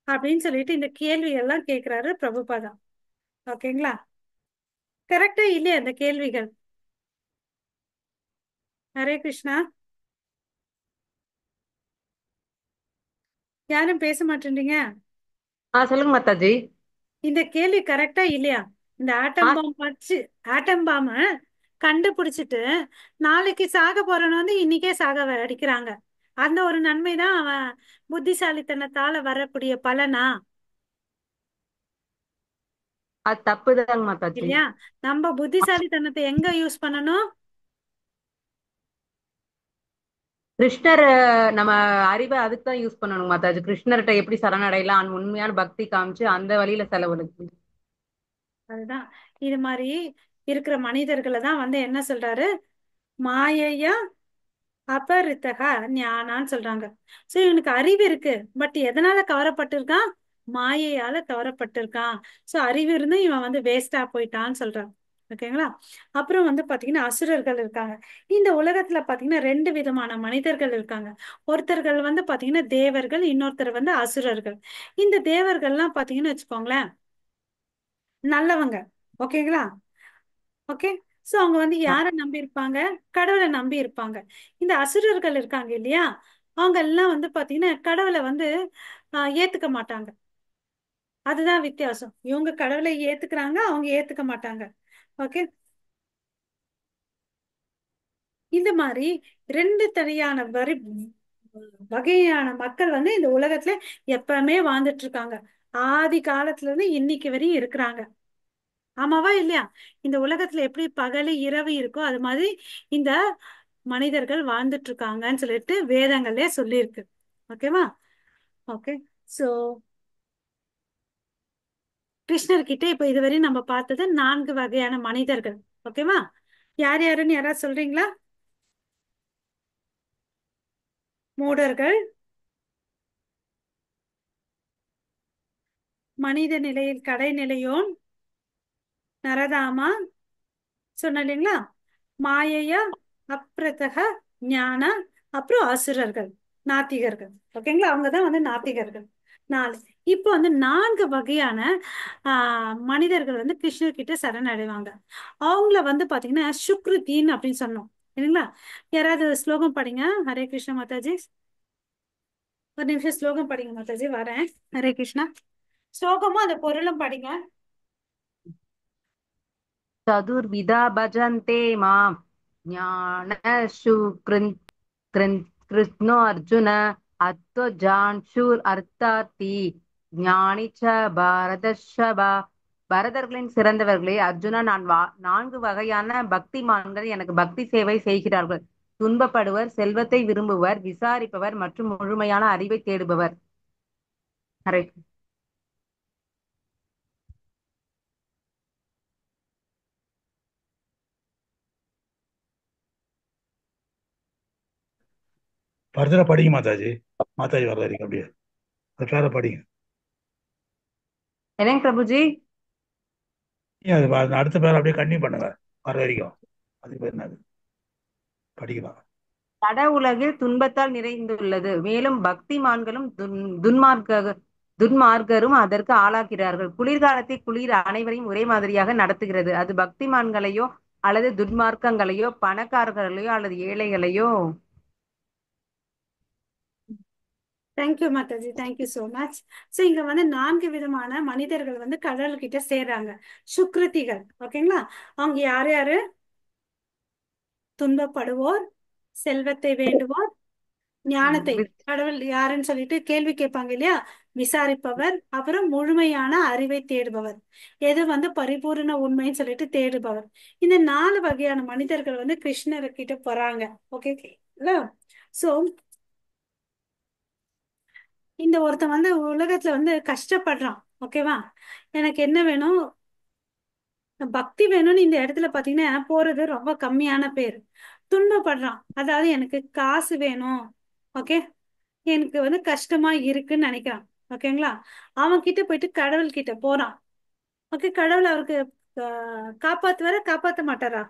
அப்படின்னு சொல்லிட்டு இந்த கேள்வி எல்லாம் கேட்கிறாரு பிரபுபாதா. ஓகேங்களா? கரெக்டா இல்லையா இந்த கேள்விகள்? ஹரே கிருஷ்ணா. யாரும் பேச மாட்டேன்றீங்க. சொல்லுங்க மாதாஜி. இந்த கேள்வி கரெக்டா இல்லையா? இந்த ஆ ஆட்டம் பாம் வச்சு ஆட்டம் பாம் கண்டுபிடிச்சிட்டு நாளைக்கு சாக போறவன வந்து இன்னைக்கே சாக அடிக்கிறாங்க. அந்த ஒரு நன்மைதான் அவன் புத்திசாலித்தனத்தால வரக்கூடிய பலனா அது தப்புதாங்க மாதாஜி. இல்லையா? நம்ம புத்திசாலித்தனத்தை எங்க யூஸ் பண்ணணும்? கிருஷ்ணர் நம்ம அறிவை அதுக்கு தான் யூஸ் பண்ணணும் மாதாஜி. கிருஷ்ணர்கிட்ட எப்படி சரணடையலாம், உண்மையான பக்தி காமிச்சு அந்த வழியில செலவழிச்சு. அதுதான். இது மாதிரி இருக்கிற மனிதர்களை தான் வந்து என்ன சொல்றாரு? மாயையா அபரித்தகா ஞானான்னு சொல்றாங்க. சோ இவனுக்கு அறிவு இருக்கு, பட் எதனால கவரப்பட்டிருக்கான்? மாயையால கவரப்பட்டிருக்கான். சோ அறிவு இருந்தும் இவன் வந்து வேஸ்டா போயிட்டான்னு சொல்றான். ஓகேங்களா? அப்புறம் வந்து பாத்தீங்கன்னா அசுரர்கள் இருக்காங்க. இந்த உலகத்துல பாத்தீங்கன்னா 2 விதமான மனிதர்கள் இருக்காங்க. ஒருத்தர்கள் வந்து பாத்தீங்கன்னா தேவர்கள், இன்னொருத்தர் வந்து அசுரர்கள். இந்த தேவர்கள்லாம் பாத்தீங்கன்னு வச்சுக்கோங்களேன், நல்லவங்க. ஓகேங்களா? ஓகே. சோ அவங்க வந்து யார நம்பி இருப்பாங்க? கடவுளை நம்பி இருப்பாங்க. இந்த அசுரர்கள் இருக்காங்க இல்லையா? அவங்க எல்லாம் வந்து பாத்தீங்கன்னா கடவுளை வந்து ஏத்துக்க மாட்டாங்க. அதுதான் வித்தியாசம். இவங்க கடவுளை ஏத்துக்கிறாங்க, அவங்க ஏத்துக்க மாட்டாங்க. ஓகே. இந்த மாதிரி 2 தனியான வகையான மக்கள் வந்து இந்த உலகத்துல எப்பவுமே வாழ்ந்துட்டு இருக்காங்க. ஆதி காலத்துல இருந்து இன்னைக்கு வரையும் இருக்கிறாங்க. ஆமாவா இல்லையா? இந்த உலகத்துல எப்படி பகல் இரவு இருக்கோ அது மாதிரி இந்த மனிதர்கள் வாழ்ந்துட்டு இருக்காங்கன்னு சொல்லிட்டு வேதங்களே சொல்லியிருக்கு. ஓகேவா? ஓகே. சோ கிருஷ்ணர்கிட்ட இப்ப இதுவரை நம்ம பார்த்தது 4 வகையான மனிதர்கள். ஓகேவா? யார் யாருன்னு யாராவது சொல்றீங்களா? மூடர்கள், மனித நிலையில் கடைநிலையோன், நரதாமா சொன்ன இல்லைங்களா? மாயையா அப்ரதக ஞான, அப்புறம் அசுரர்கள், நாத்திகர்கள். ஓகேங்களா? அவங்கதான் வந்து நாத்திகர்கள் 4. இப்போ வந்து 4 வகையான மனிதர்கள் வந்து கிருஷ்ணர் கிட்ட சரணடைவாங்க. அவங்கள வந்து பாத்தீங்கன்னா சுக்ருதீன் அப்படின்னு சொன்னோம் இல்லைங்களா? யாராவது ஸ்லோகம் படிங்க. ஹரே கிருஷ்ணா மாதாஜி. ஒரு நிமிஷம் ஸ்லோகம் படிங்க மாதாஜி, வரேன். ஹரே கிருஷ்ணா. ஸ்லோகமும் அந்த பொருளும் படிங்க. चतुर्विधा भजन्ते मां कृष्णो अर्जुन அத்வஜான்ஷூர் அர்த்தாத்தி ஞானி ச பாரதஷபா. பரதர்களின் சிறந்தவர்களே அர்ஜுனா, நான் 4 வகையான பக்திமான்கள் எனக்கு பக்தி சேவை செய்கிறார்கள். துன்பப்படுவர், செல்வத்தை விரும்புவர், விசாரிப்பவர் மற்றும் முழுமையான அறிவை தேடுபவர். ஹரே ஃபர்தரா படிங்க மாதாஜி. மாதாஜி வர வரைக்கும் அப்படியே அது பேர படிங்க. என்னங்க பிரபுஜி? அது அடுத்த பேர அப்படியே கண்டினியூ பண்ணுங்க வர வரைக்கும். அதுக்கு பேர் என்னது படிக்கலாம். தட உலகில் துன்பத்தால் நிறைந்துள்ளது, மேலும் பக்திமான்களும் துன்மார்க்கரும் அதற்கு ஆளாகிறார்கள். குளிர்காலத்தை குளிர் அனைவரையும் ஒரே மாதிரியாக நடத்துகிறது. அது பக்திமான்களையோ அல்லது துன்மார்க்கங்களையோ, பணக்காரர்களையோ அல்லது ஏழைகளையோ. Thank you Mataji, thank you so much. So இங்க வந்து 4 விதமான மனிதர்கள் வந்து கடவுள்கிட்ட சேர்றாங்க. சுக்ருதிகள், ஓகேங்களா? அவங்க யார் யாரு? துன்பப்படுவோர், செல்வத்தை வேண்டுவோர், ஞானத்தை, கடவுள் யாருன்னு சொல்லிட்டு கேள்வி கேட்பாங்க இல்லையா? விசாரிப்பவர், அப்புறம் முழுமையான அறிவை தேடுபவர், எது வந்து பரிபூரண உண்மைன்னு சொல்லிட்டு தேடுபவர். இந்த 4 வகையான மனிதர்கள் வந்து கிருஷ்ணர் கிட்ட போறாங்க. ஓகே. சோ இந்த ஒருத்தன் வந்து உலகத்துல வந்து கஷ்டப்படுறான். ஓகேவா? எனக்கு என்ன வேணும்? பக்தி வேணும்னு இந்த இடத்துல பாத்தீங்கன்னா போறது ரொம்ப கம்மியான பேர். துன்பப்படுறான், அதாவது எனக்கு காசு வேணும். ஓகே, எனக்கு வந்து கஷ்டமா இருக்குன்னு நினைக்கிறான். ஓகேங்களா? அவன் கிட்ட போயிட்டு கடவுள் கிட்ட போறான். ஓகே, கடவுள் அவருக்கு காப்பாத்துவாரா காப்பாத்த மாட்டாரா?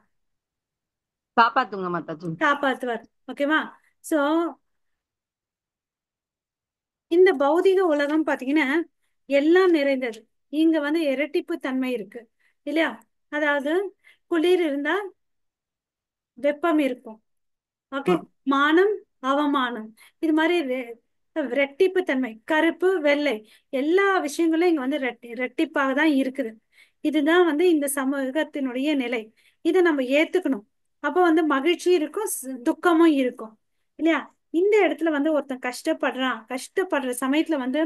காப்பாத்துங்க மாதாஜி. காப்பாத்துவார். ஓகேவா? சோ இந்த பௌதிக உலகம் பாத்தீங்கன்னா எல்லாம் நிறைந்தது. இங்க வந்து இரட்டிப்பு தன்மை இருக்கு இல்லையா? அதாவது குளிர் இருந்தா வெப்பம் இருக்கும். ஓகே, ம். மானம் அவமானம், இது மாதிரி ரெட்டிப்பு தன்மை, கருப்பு வெள்ளை, எல்லா விஷயங்களும் இங்க வந்து ரெட்டிப்பாக தான் இருக்குது. இதுதான் வந்து இந்த சமூகத்தினுடைய நிலை. இதை நம்ம ஏத்துக்கணும். அப்போ வந்து மகிழ்ச்சி இருக்கும், துக்கமும் இருக்கும் இல்லையா? இந்த இடத்துல வந்து ஒருத்தன் கஷ்டப்படுறான். கஷ்டப்படுற சமயத்துல வந்து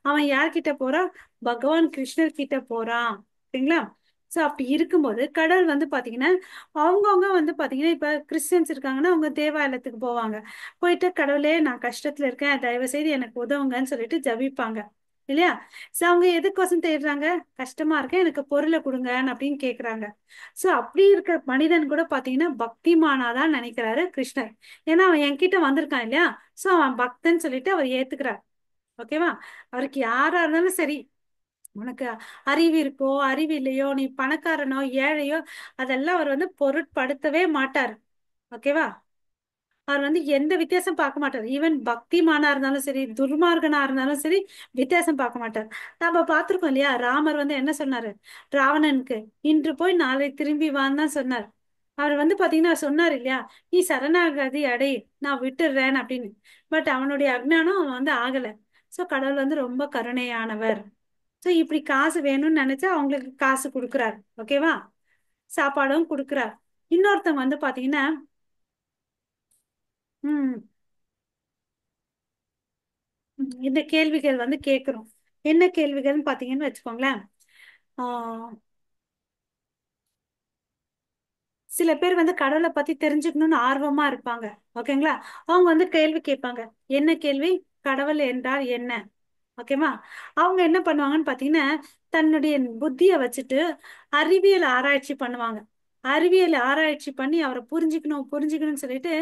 அவன் யார்கிட்ட போறான்? பகவான் கிருஷ்ணர் கிட்ட போறான். சரிங்களா? சோ அப்படி இருக்கும்போது கடவுள் வந்து பாத்தீங்கன்னா அவங்கவுங்க வந்து பாத்தீங்கன்னா இப்ப கிறிஸ்டியன்ஸ் இருக்காங்கன்னா அவங்க தேவாலயத்துக்கு போவாங்க. போயிட்டு கடவுளே நான் கஷ்டத்துல இருக்கேன், தயவு செய்து எனக்கு உதவுங்கன்னு சொல்லிட்டு ஜபிப்பாங்க இல்லையா? சோ அவங்க எதுக்கோசம் தேடுறாங்க? கஷ்டமா இருக்கேன், எனக்கு பொருளை கொடுங்கன்னு அப்படின்னு கேக்குறாங்க. சோ அப்படி இருக்க மனிதன் கூட பாத்தீங்கன்னா பக்திமானாதான் நினைக்கிறாரு கிருஷ்ணர். ஏன்னா அவன் என்கிட்ட வந்திருக்கான் இல்லையா? சோ அவன் பக்தன்னு சொல்லிட்டு அவர் ஏத்துக்கிறார். ஓகேவா? அவருக்கு யாரா இருந்தாலும் சரி, உனக்கு அறிவு இருக்கோ அறிவு இல்லையோ, நீ பணக்காரனோ ஏழையோ, அதெல்லாம் அவர் வந்து பொருட்படுத்தவே மாட்டார். ஓகேவா? அவர் வந்து எந்த வித்தியாசம் பார்க்க மாட்டார். ஈவன் பக்திமானா இருந்தாலும் சரி, துர்மார்கனா இருந்தாலும் சரி, வித்தியாசம் பார்க்க மாட்டார். நம்ம பார்த்திருக்கோம் இல்லையா? ராமர் வந்து என்ன சொன்னாரு ராவணனுக்கு? இன்று போய் நாளை திரும்பி வான்னு தான் சொன்னார். அவர் வந்து பாத்தீங்கன்னா சொன்னார் இல்லையா, நீ சரணாகதி அடை, நான் விட்டுடுறேன் அப்படின்னு. பட் அவனுடைய அஜ்ஞானம் அவன் வந்து ஆகல. சோ கடவுள் வந்து ரொம்ப கருணையானவர். சோ இப்படி காசு வேணும்னு நினைச்சா அவங்களுக்கு காசு கொடுக்குறாரு. ஓகேவா? சாப்பாடும் கொடுக்குறார். இன்னொருத்தவங்க வந்து பாத்தீங்கன்னா ம் இந்த கேள்விகள் வந்து கேட்கிறோம். என்ன கேள்விகள்னு பாத்தீங்கன்னு வச்சுக்கோங்களேன். ஆஹ் சில பேர் வந்து கடவுளை பத்தி தெரிஞ்சுக்கணும்னு ஆர்வமா இருப்பாங்க. ஓகேங்களா? அவங்க வந்து கேள்வி கேட்பாங்க. என்ன கேள்வி? கடவுள் என்றால் என்ன? ஓகேவா? அவங்க என்ன பண்ணுவாங்கன்னு பாத்தீங்கன்னா தன்னுடைய புத்திய வச்சுட்டு அறிவியல் ஆராய்ச்சி பண்ணுவாங்க. அறிவியல் ஆராய்ச்சி பண்ணி அவரை புரிஞ்சுக்கணும் புரிஞ்சுக்கணும்னு சொல்லிட்டு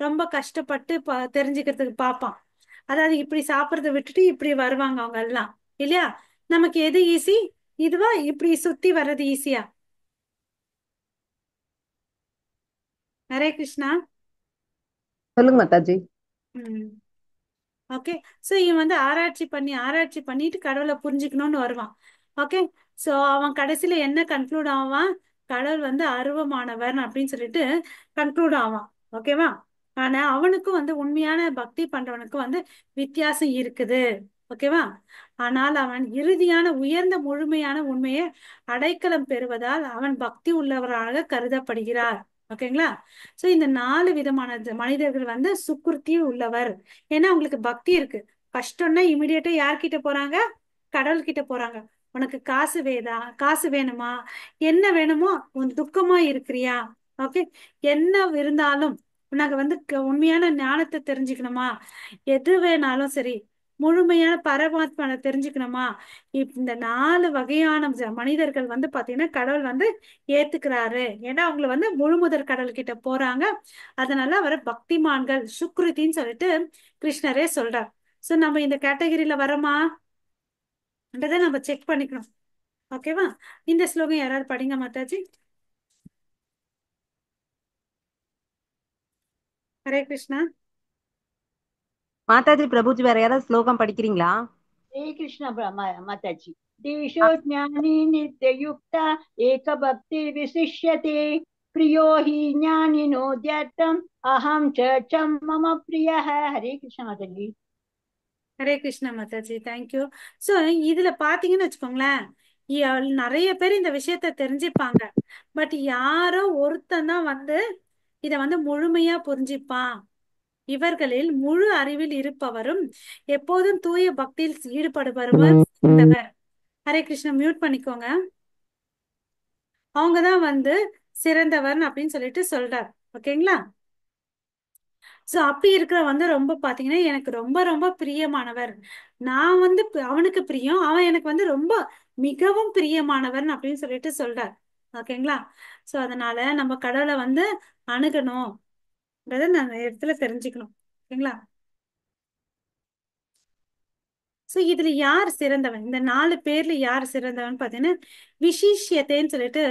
ரொம்ப கஷ்டப்பட்டு தெரிஞ்சுக்கிறதுக்கு பார்ப்பான். அதாவது இப்படி சாப்பிட்றத விட்டுட்டு இப்படி வருவாங்க அவங்க எல்லாம் இல்லையா? நமக்கு எது ஈஸி? இதுவா இப்படி சுத்தி வர்றது ஈஸியா? ஹரே கிருஷ்ணா. சொல்லுங்க மாதாஜி. ம் ஓகே. ஸோ இவன் வந்து ஆராய்ச்சி பண்ணிட்டு கடவுளை புரிஞ்சுக்கணும்னு வருவான். ஓகே. ஸோ அவன் கடைசியில என்ன கன்க்ளூட் ஆவான்? கடவுள் வந்து அருவமானவர் அப்படின்னு சொல்லிட்டு கன்க்ளூட் ஆவான். ஓகேவா? ஆனா அவனுக்கும் வந்து உண்மையான பக்தி பண்றவனுக்கும் வந்து வித்தியாசம் இருக்குது. ஓகேவா? ஆனால் அவன் இறுதியான உயர்ந்த முழுமையான உண்மையை அடைக்கலம் பெறுவதால் அவன் பக்தி உள்ளவராக கருதப்படுகிறார். ஓகேங்களா? சோ இந்த 4 விதமான மனிதர்கள் வந்து சுக்கிருத்தி உள்ளவர். ஏன்னா அவங்களுக்கு பக்தி இருக்கு. கஷ்டம்னா இமிடியேட்டா யார்கிட்ட போறாங்க? கடவுள் கிட்ட போறாங்க. உனக்கு காசு வேணுமா? என்ன வேணுமோ? உன் துக்கமா இருக்கிறியா? ஓகே. என்ன இருந்தாலும் உனக்கு வந்து உண்மையான ஞானத்தை தெரிஞ்சுக்கணுமா? எது வேணாலும் சரி, முழுமையான பரமாத்மாவை தெரிஞ்சுக்கணுமா? இந்த 4 வகையான மனிதர்கள் வந்து பாத்தீங்கன்னா கடவுள் வந்து ஏத்துக்கிறாரு. ஏன்னா அவங்கள வந்து முழுமுதற் கடவுள் கிட்ட போறாங்க. அதனால அவரை பக்திமான்கள் சுக்ருத்தின்னு சொல்லிட்டு கிருஷ்ணரே சொல்றார். சோ நம்ம இந்த கேட்டகரியில வரோமா என்றதை நம்ம செக் பண்ணிக்கணும். ஓகேவா? இந்த ஸ்லோகம் யாராவது படிங்க மாதாஜி. ஹரே கிருஷ்ணா. மாதாஜி பிரபுஜி வேற யாராவது ஸ்லோகம் படிக்கிறீங்களா? श्री कृष्ण माताजी देशो ज्ञानी नित्ययुक्ता एक भक्ति विशिष्यते प्रियो हि ज्ञानिनो द्यर्थम अहम च मम प्रियः हरे कृष्ण माताजी ஹரே கிருஷ்ணா மாதாஜி. தேங்க்யூ. சோ இதுல பாத்தீங்கன்னு வச்சுக்கோங்களேன், நிறைய பேர் இந்த விஷயத்த தெரிஞ்சுப்பாங்க. பட் யாரோ ஒருத்தன் தான் வந்து இத வந்து முழுமையா புரிஞ்சுப்பான். இவர்களில் முழு அறிவில் இருப்பவரும் எப்போதும் தூய பக்தியில் ஈடுபடுபவர் சிறந்தவர். ஹரே கிருஷ்ணா. மியூட் பண்ணிக்கோங்க. அவங்கதான் வந்து சிறந்தவர் அப்படின்னு சொல்லிட்டு சொல்றார். ஓகேங்களா? சோ அப்படி இருக்கிற வந்து ரொம்ப பாத்தீங்கன்னா எனக்கு ரொம்ப ரொம்ப பிரியமானவர். நான் வந்து அவனுக்கு பிரியம், அவன் எனக்கு வந்து ரொம்ப மிகவும் பிரியமானவர் அப்படின்னு சொல்லிட்டு சொல்றார். ஓகேங்களா? சோ அதனால நம்ம கடவுளை வந்து அணுகணும்ன்றத நான் இடத்துல தெரிஞ்சுக்கணும். ஓகேங்களா? சோ இதுல யார் சிறந்தவன்? இந்த 4 பேர்ல யார் சிறந்தவன் பாத்தீங்கன்னா விசிஷ்யத்தைன்னு சொல்லிட்டு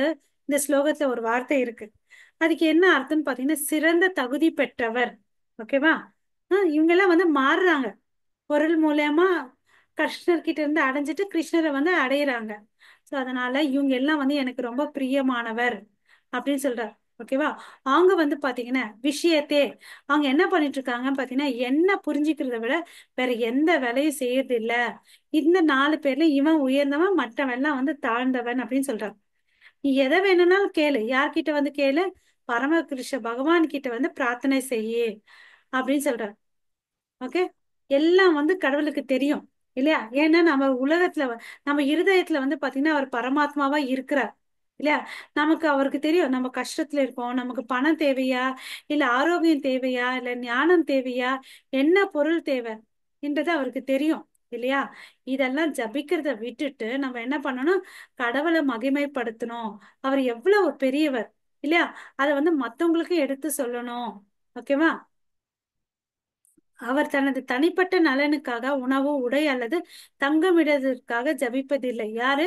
இந்த ஸ்லோகத்துல ஒரு வார்த்தை இருக்கு. அதுக்கு என்ன அர்த்தம்னு பாத்தீங்கன்னா சிறந்த தகுதி பெற்றவர். ஓகேவா? இவங்க எல்லாம் வந்து மாறுறாங்க. பொருள் மூலியமா கிருஷ்ணர் கிட்ட இருந்து அடைஞ்சிட்டு கிருஷ்ணரை வந்து அடையிறாங்க. சோ அதனால இவங்க எல்லாம் வந்து எனக்கு ரொம்ப பிரியமானவர் அப்படின்னு சொல்றார். ஓகேவா? அவங்க வந்து பாத்தீங்கன்னா விஷயத்தே அவங்க என்ன பண்ணிட்டு இருக்காங்கன்னு பாத்தீங்கன்னா என்ன புரிஞ்சுக்கிறத விட வேற எந்த வேலையும் செய்யறது இல்ல. இந்த 4 பேர்ல இவன் உயர்ந்தவன், மற்றவன் எல்லாம் வந்து தாழ்ந்தவன் அப்படின்னு சொல்றான். நீ எதை வேணும்னாலும் கேளு. யார்கிட்ட வந்து கேளு? பரமகிருஷ்ண பகவான் கிட்ட வந்து பிரார்த்தனை செய்யு அப்படின்னு சொல்றார். ஓகே. எல்லாம் வந்து கடவுளுக்கு தெரியும் இல்லையா? ஏன்னா நம்ம உலகத்துல நம்ம இருதயத்துல வந்து பாத்தீங்கன்னா அவர் பரமாத்மாவா இருக்கிறார் இல்லையா? நமக்கு அவருக்கு தெரியும் நம்ம கஷ்டத்துல இருக்கோம், நமக்கு பணம் தேவையா, இல்ல ஆரோக்கியம் தேவையா, இல்ல ஞானம் தேவையா, என்ன பொருள் தேவை என்றது அவருக்கு தெரியும் இல்லையா? இதெல்லாம் ஜபிக்கிறத விட்டுட்டு நம்ம என்ன பண்ணணும்? கடவுளை மகிமைப்படுத்தணும். அவர் எவ்வளவு பெரியவர் இல்லையா? அதை வந்து மத்தவங்களுக்கு எடுத்து சொல்லணும். ஓகேவா? அவர் தனது தனிப்பட்ட நலனுக்காக உணவு, உடை அல்லது தங்குமிடத்திற்காக ஜபிப்பதில்லை. யாரு?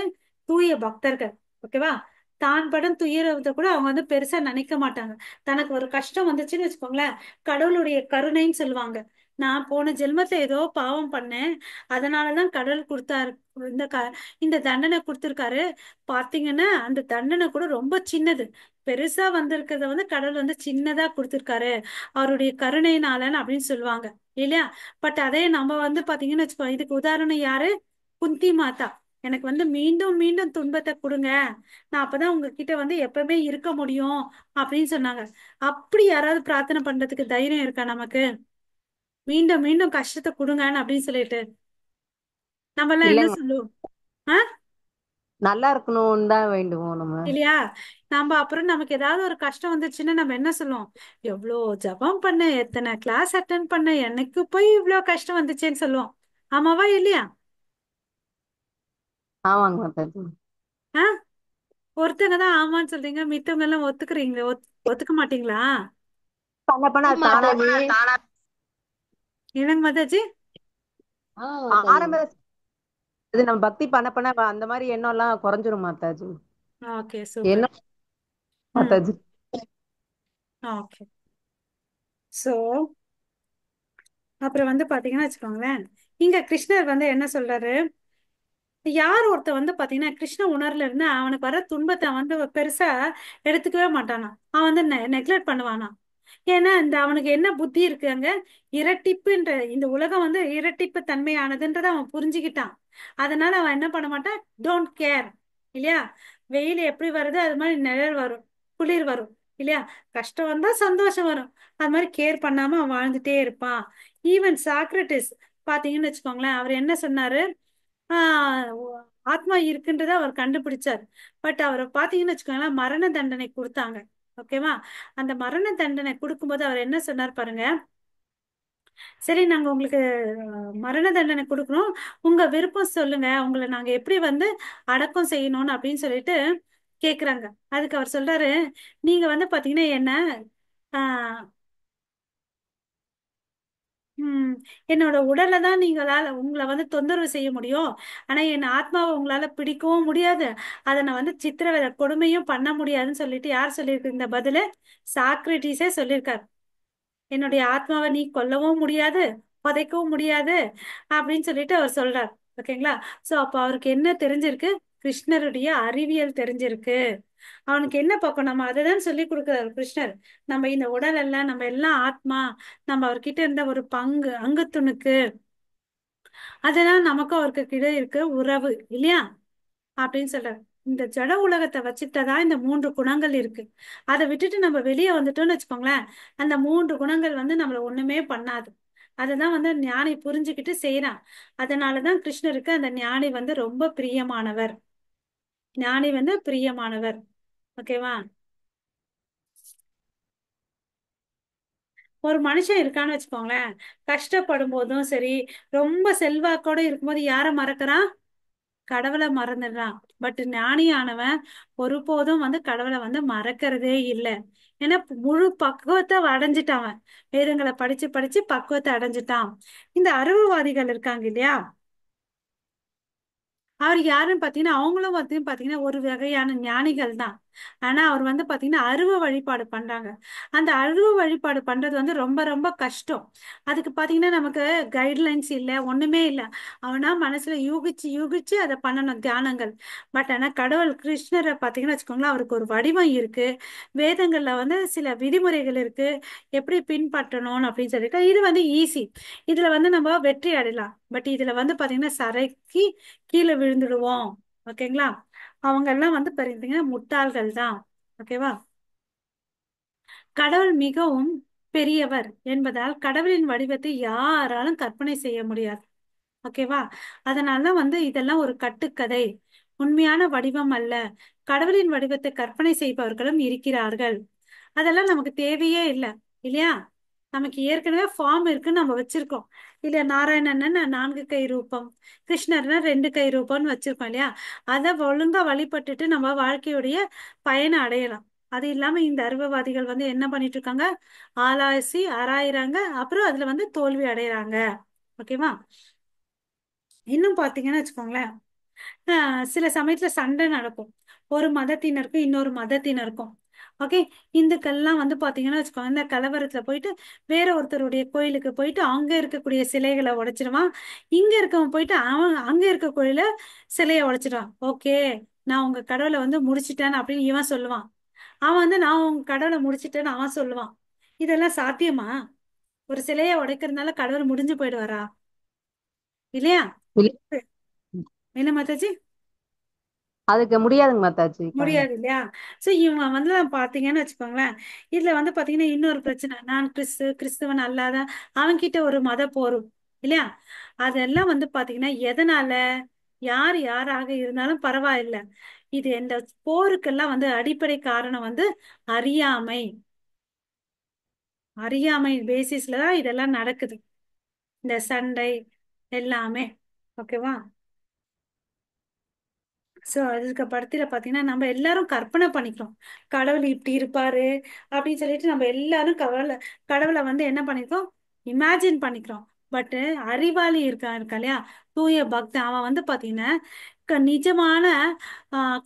தூய பக்தர்கள். ஓகேவா? தான் படும் துயரத்தை கூட அவங்க வந்து பெருசா நினைக்க மாட்டாங்க. தனக்கு ஒரு கஷ்டம் வந்துச்சுன்னு வச்சுக்கோங்களேன், கடவுளுடைய கருணைன்னு சொல்லுவாங்க. நான் போன ஜென்மத்துல ஏதோ பாவம் பண்ணேன், அதனாலதான் கடவுள் கொடுத்தாரு, இந்த க இந்த தண்டனை கொடுத்திருக்காரு. பாத்தீங்கன்னா அந்த தண்டனை கூட ரொம்ப சின்னது. பெருசா வந்திருக்கிறத வந்து கடவுள் வந்து சின்னதா கொடுத்திருக்காரு அவருடைய கருணையினாலன்னு அப்படின்னு சொல்லுவாங்க இல்லையா? பட் அதே நம்ம வந்து பாத்தீங்கன்னு வச்சுக்கோ, இதுக்கு உதாரணம் யாரு? குந்தி மாதா. எனக்கு வந்து மீண்டும் மீண்டும் துன்பத்தை கொடுங்க, நான் அப்பதான் உங்ககிட்ட வந்து எப்பவுமே இருக்க முடியும் அப்படின்னு சொன்னாங்க. அப்படி யாராவது பிரார்த்தனை பண்றதுக்கு தைரியம் இருக்கா நமக்கு? மீண்டும் மீண்டும் கஷ்டத்தை கொடுங்கன்னு அப்படின்னு சொல்லிட்டு நம்ம எல்லாம் என்ன இல்லைங்க, சொல்லுவோம்? ஆஹ் நல்லா இருக்கணும்னு தான் வேண்டுவோம் நம்ம. இல்லையா? நம்ம அப்புறம் நமக்கு ஏதாவது ஒரு கஷ்டம் வந்துச்சுன்னா நம்ம என்ன சொல்லுவோம்? எவ்வளோ ஜபம் பண்ண, எத்தனை கிளாஸ் அட்டன் பண்ண, எனக்கு போய் இவ்வளோ கஷ்டம் வந்துச்சேன்னு சொல்லுவோம். ஆமாவா இல்லையா? ஆமாங்க மாதாஜி. ஆஹ் ஒருத்தங்க தான் ஆமான்னு சொல்றீங்க, மித்தவங்க எல்லாம் ஒத்துக்கிறீங்க, ஒத்துக்க மாட்டீங்களா? பண்ண பண்ண அது தானா माताजी என்னங்க மாதாஜி? हाँ माताजी ஆரம்ப இது நம்ம பக்தி பண்ண பண்ண அந்த மாதிரி எண்ணம் எல்லாம் குறைஞ்சிரும் மாதாஜி. Okay, super. என்ன ம். மாதாஜி? ஓகே. சோ அப்புறம் வந்து பாத்தீங்கன்னா வச்சுக்கோங்களேன், இங்க கிருஷ்ணர் வந்து என்ன சொல்றாரு, யார் ஒருத்தன் வந்து பாத்தீங்கன்னா கிருஷ்ண உணர்வுல இருந்து அவனுக்கு வர துன்பத்தை வந்து பெருசா எடுத்துக்கவே மாட்டானா, அவன் வந்து நெக்லெக்ட் பண்ணுவானா. ஏன்னா இந்த அவனுக்கு என்ன புத்தி இருக்கு அங்க, இரட்டிப்புன்ற இந்த உலகம் வந்து இரட்டிப்பு தன்மையானதுன்றத அவன் புரிஞ்சுக்கிட்டான். அதனால அவன் என்ன பண்ண மாட்டான், டோன்ட் கேர். இல்லையா? வெயில் எப்படி வருது அது மாதிரி நிழல் வரும், குளிர் வரும். இல்லையா? கஷ்டம் வந்தா சந்தோஷம் வரும். அது மாதிரி கேர் பண்ணாம அவன் வாழ்ந்துட்டே இருப்பான். ஈவன் சாக்ரட்டிஸ் பாத்தீங்கன்னு வச்சுக்கோங்களேன், அவர் என்ன சொன்னாரு, ஆஹ் ஆத்மா இருக்குன்றத அவர் கண்டுபிடிச்சார். பட் அவரை பாத்தீங்கன்னு வச்சுக்கோங்களேன், மரண தண்டனை கொடுத்தாங்க. ஓகேவா? அந்த மரண தண்டனை கொடுக்கும்போது அவர் என்ன சொன்னார் பாருங்க, சரி நாங்க உங்களுக்கு மரண தண்டனை கொடுக்குறோம், உங்க விருப்பம் சொல்லுங்க, உங்களை நாங்க எப்படி வந்து அடக்கம் செய்யணும்னு அப்படின்னு சொல்லிட்டு கேக்குறாங்க. அதுக்கு அவர் சொல்றாரு, நீங்க வந்து பாத்தீங்கன்னா என்ன ஆஹ் உம் என்னோட உடலை தான் நீங்களால உங்களை வந்து தொந்தரவு செய்ய முடியும், ஆனா என் ஆத்மாவை உங்களால பிடிக்கவும் முடியாது, அதை நான் வந்து சித்திரவதை கொடுமையும் பண்ண முடியாதுன்னு சொல்லிட்டு யார் சொல்லியிருக்கு இந்த பதிலு, சாக்ரட்டிஸே சொல்லியிருக்காரு. என்னுடைய ஆத்மாவை நீ கொல்லவும் முடியாது, புதைக்கவும் முடியாது அப்படின்னு சொல்லிட்டு அவர் சொல்றார். ஓகேங்களா? சோ அப்ப அவருக்கு என்ன தெரிஞ்சிருக்கு, கிருஷ்ணருடைய அறிவியல் தெரிஞ்சிருக்கு. அவனுக்கு என்ன பார்க்கும், நம்ம அதுதான் சொல்லி கொடுக்கிறாரு கிருஷ்ணர். நம்ம இந்த உடல் எல்லாம் நம்ம எல்லாம் ஆத்மா, நம்ம அவர்கிட்ட இருந்த ஒரு பங்கு அங்கத்துணுக்கு, அதெல்லாம் நமக்கும் அவருக்கு கிட்ட இருக்கு உறவு. இல்லையா? அப்படின்னு சொல்றாரு. இந்த ஜட உலகத்தை வச்சுட்டதான் இந்த மூன்று குணங்கள் இருக்கு. அதை விட்டுட்டு நம்ம வெளியே வந்துட்டோம்னு வச்சுக்கோங்களேன், அந்த மூன்று குணங்கள் வந்து நம்மள ஒண்ணுமே பண்ணாது. அததான் வந்து ஞானி புரிஞ்சுக்கிட்டு செய்யறான். அதனாலதான் கிருஷ்ணருக்கு அந்த ஞானி வந்து ரொம்ப பிரியமானவர். ஞானி வந்து பிரியமானவர். ஓகேவா? ஒரு மனுஷன் இருக்கான்னு வச்சுக்கோங்களேன், கஷ்டப்படும் போதும் சரி, ரொம்ப செல்வாக்கோட இருக்கும்போது யாரை மறக்கிறான், கடவுளை மறந்துடுறான். பட் ஞானியானவன் ஒருபோதும் வந்து கடவுளை வந்து மறக்கிறதே இல்லை. ஏன்னா முழு பக்குவத்தை அடைஞ்சிட்டான் அவன். வேதங்களை படிச்சு படிச்சு பக்குவத்தை அடைஞ்சிட்டான். இந்த அறிவுவாதிகள் இருக்காங்க இல்லையா, அவர் யாருன்னு பாத்தீங்கன்னா அவங்களும் வந்து பாத்தீங்கன்னா ஒரு வகையான ஞானிகள் தான். ஆனா அவர் வந்து பாத்தீங்கன்னா அருவ வழிபாடு பண்றாங்க. அந்த அருவ வழிபாடு பண்றது வந்து ரொம்ப ரொம்ப கஷ்டம். அதுக்கு பாத்தீங்கன்னா நமக்கு கைட்லைன்ஸ் இல்ல, ஒண்ணுமே இல்ல. அவனா மனசுல யூகிச்சு யூகிச்சு அதை பண்ணணும் தியானங்கள். பட் ஆனா கடவுள் கிருஷ்ணரை பாத்தீங்கன்னா வச்சுக்கோங்களேன், அவருக்கு ஒரு வடிவம் இருக்கு. வேதங்கள்ல வந்து சில விதிமுறைகள் இருக்கு, எப்படி பின்பற்றணும் அப்படின்னு சொல்லிட்டு. இது வந்து ஈஸி, இதுல வந்து நம்ம வெற்றி அடையலாம். பட் இதுல வந்து பாத்தீங்கன்னா சரைக்கு கீழே விழுந்துடுவோம். ஓகேங்களா? அவங்க எல்லாம் வந்து பாத்தீங்கன்னா முட்டாள்கள் தான். ஓகேவா? கடவுள் மிகவும் பெரியவர் என்பதால் கடவுளின் வடிவத்தை யாராலும் கற்பனை செய்ய முடியாது. ஓகேவா? அதனால வந்து இதெல்லாம் ஒரு கட்டுக்கதை, உண்மையான வடிவம் அல்ல. கடவுளின் வடிவத்தை கற்பனை செய்பவர்களும் இருக்கிறார்கள். அதெல்லாம் நமக்கு தேவையே இல்லை. இல்லையா? நமக்கு ஏற்கனவே ஃபார்ம் இருக்குன்னு நம்ம வச்சிருக்கோம். இல்ல நாராயணன் நான்கு கை ரூபம், கிருஷ்ணர்னா ரெண்டு கை ரூபம்னு வச்சிருக்கோம். இல்லையா? அதை ஒழுங்கா வழிபட்டுட்டு நம்ம வாழ்க்கையுடைய பயனை அடையலாம். அது இல்லாம இந்த அருவவாதிகள் வந்து என்ன பண்ணிட்டு இருக்காங்க, ஆராய்ச்சி ஆராயிறாங்க, அப்புறம் அதுல வந்து தோல்வி அடையறாங்க. ஓகேவா? இன்னும் பாத்தீங்கன்னா வச்சுக்கோங்களேன், சில சமயத்துல சண்டை நடக்கும், ஒரு மதத்தினருக்கும் இன்னொரு மதத்தினருக்கும். ஓகே? இந்துக்கள்லாம் வந்து பாத்தீங்கன்னா வச்சுக்கோங்க, இந்த கலவரத்துல போயிட்டு வேற ஒருத்தருடைய கோயிலுக்கு போயிட்டு அங்க இருக்கக்கூடிய சிலைகளை உடைச்சிருவான். இங்க இருக்கவன் போயிட்டு அவன் அங்க இருக்க கோயில சிலையை உடைச்சிடுவான். ஓகே, நான் உங்க கடவுளை வந்து முடிச்சிட்டேன் அப்படின்னு இவன் சொல்லுவான். அவன் வந்து நான் உங்க கடவுளை முடிச்சிட்டேன்னு அவன் சொல்லுவான். இதெல்லாம் சாத்தியமா? ஒரு சிலையை உடைக்கிறதுனால கடவுள் முடிஞ்சு போயிடுவாரா? இல்லையா? இல்ல, என்ன மாதாஜி? அதுக்கு முடியாதுங்க மாதாஜி. முடியாது இல்லையா? சோ இவங்க வந்து பாத்தீங்கன்னு வச்சுக்கோங்களேன், இதுல வந்து பாத்தீங்கன்னா இன்னொரு பிரச்சனை, நான் கிறிஸ்துவன் அல்லாத அவன்கிட்ட ஒரு மத போரும். இல்லையா? அதெல்லாம் வந்து பாத்தீங்கன்னா எதனால, யார் யாராக இருந்தாலும் பரவாயில்ல, இது இந்த போருக்கெல்லாம் வந்து அடிப்படை காரணம் வந்து அறியாமை. அறியாமை பேசிஸ்ல தான் இதெல்லாம் நடக்குது, இந்த சண்டை எல்லாமே. ஓகேவா? சோ அதுக்கு படத்துல பாத்தீங்கன்னா நம்ம எல்லாரும் கற்பனை பண்ணிக்கிறோம், கடவுள் இப்படி இருப்பாரு அப்படின்னு சொல்லிட்டு நம்ம எல்லாரும் கடவுளை வந்து என்ன பண்ணிக்கிறோம், இமேஜின் பண்ணிக்கிறோம். பட் அறிவாளி இருக்கா இல்லையா, தூய பக்தன், அவன் வந்து பாத்தீங்கன்னா நிஜமான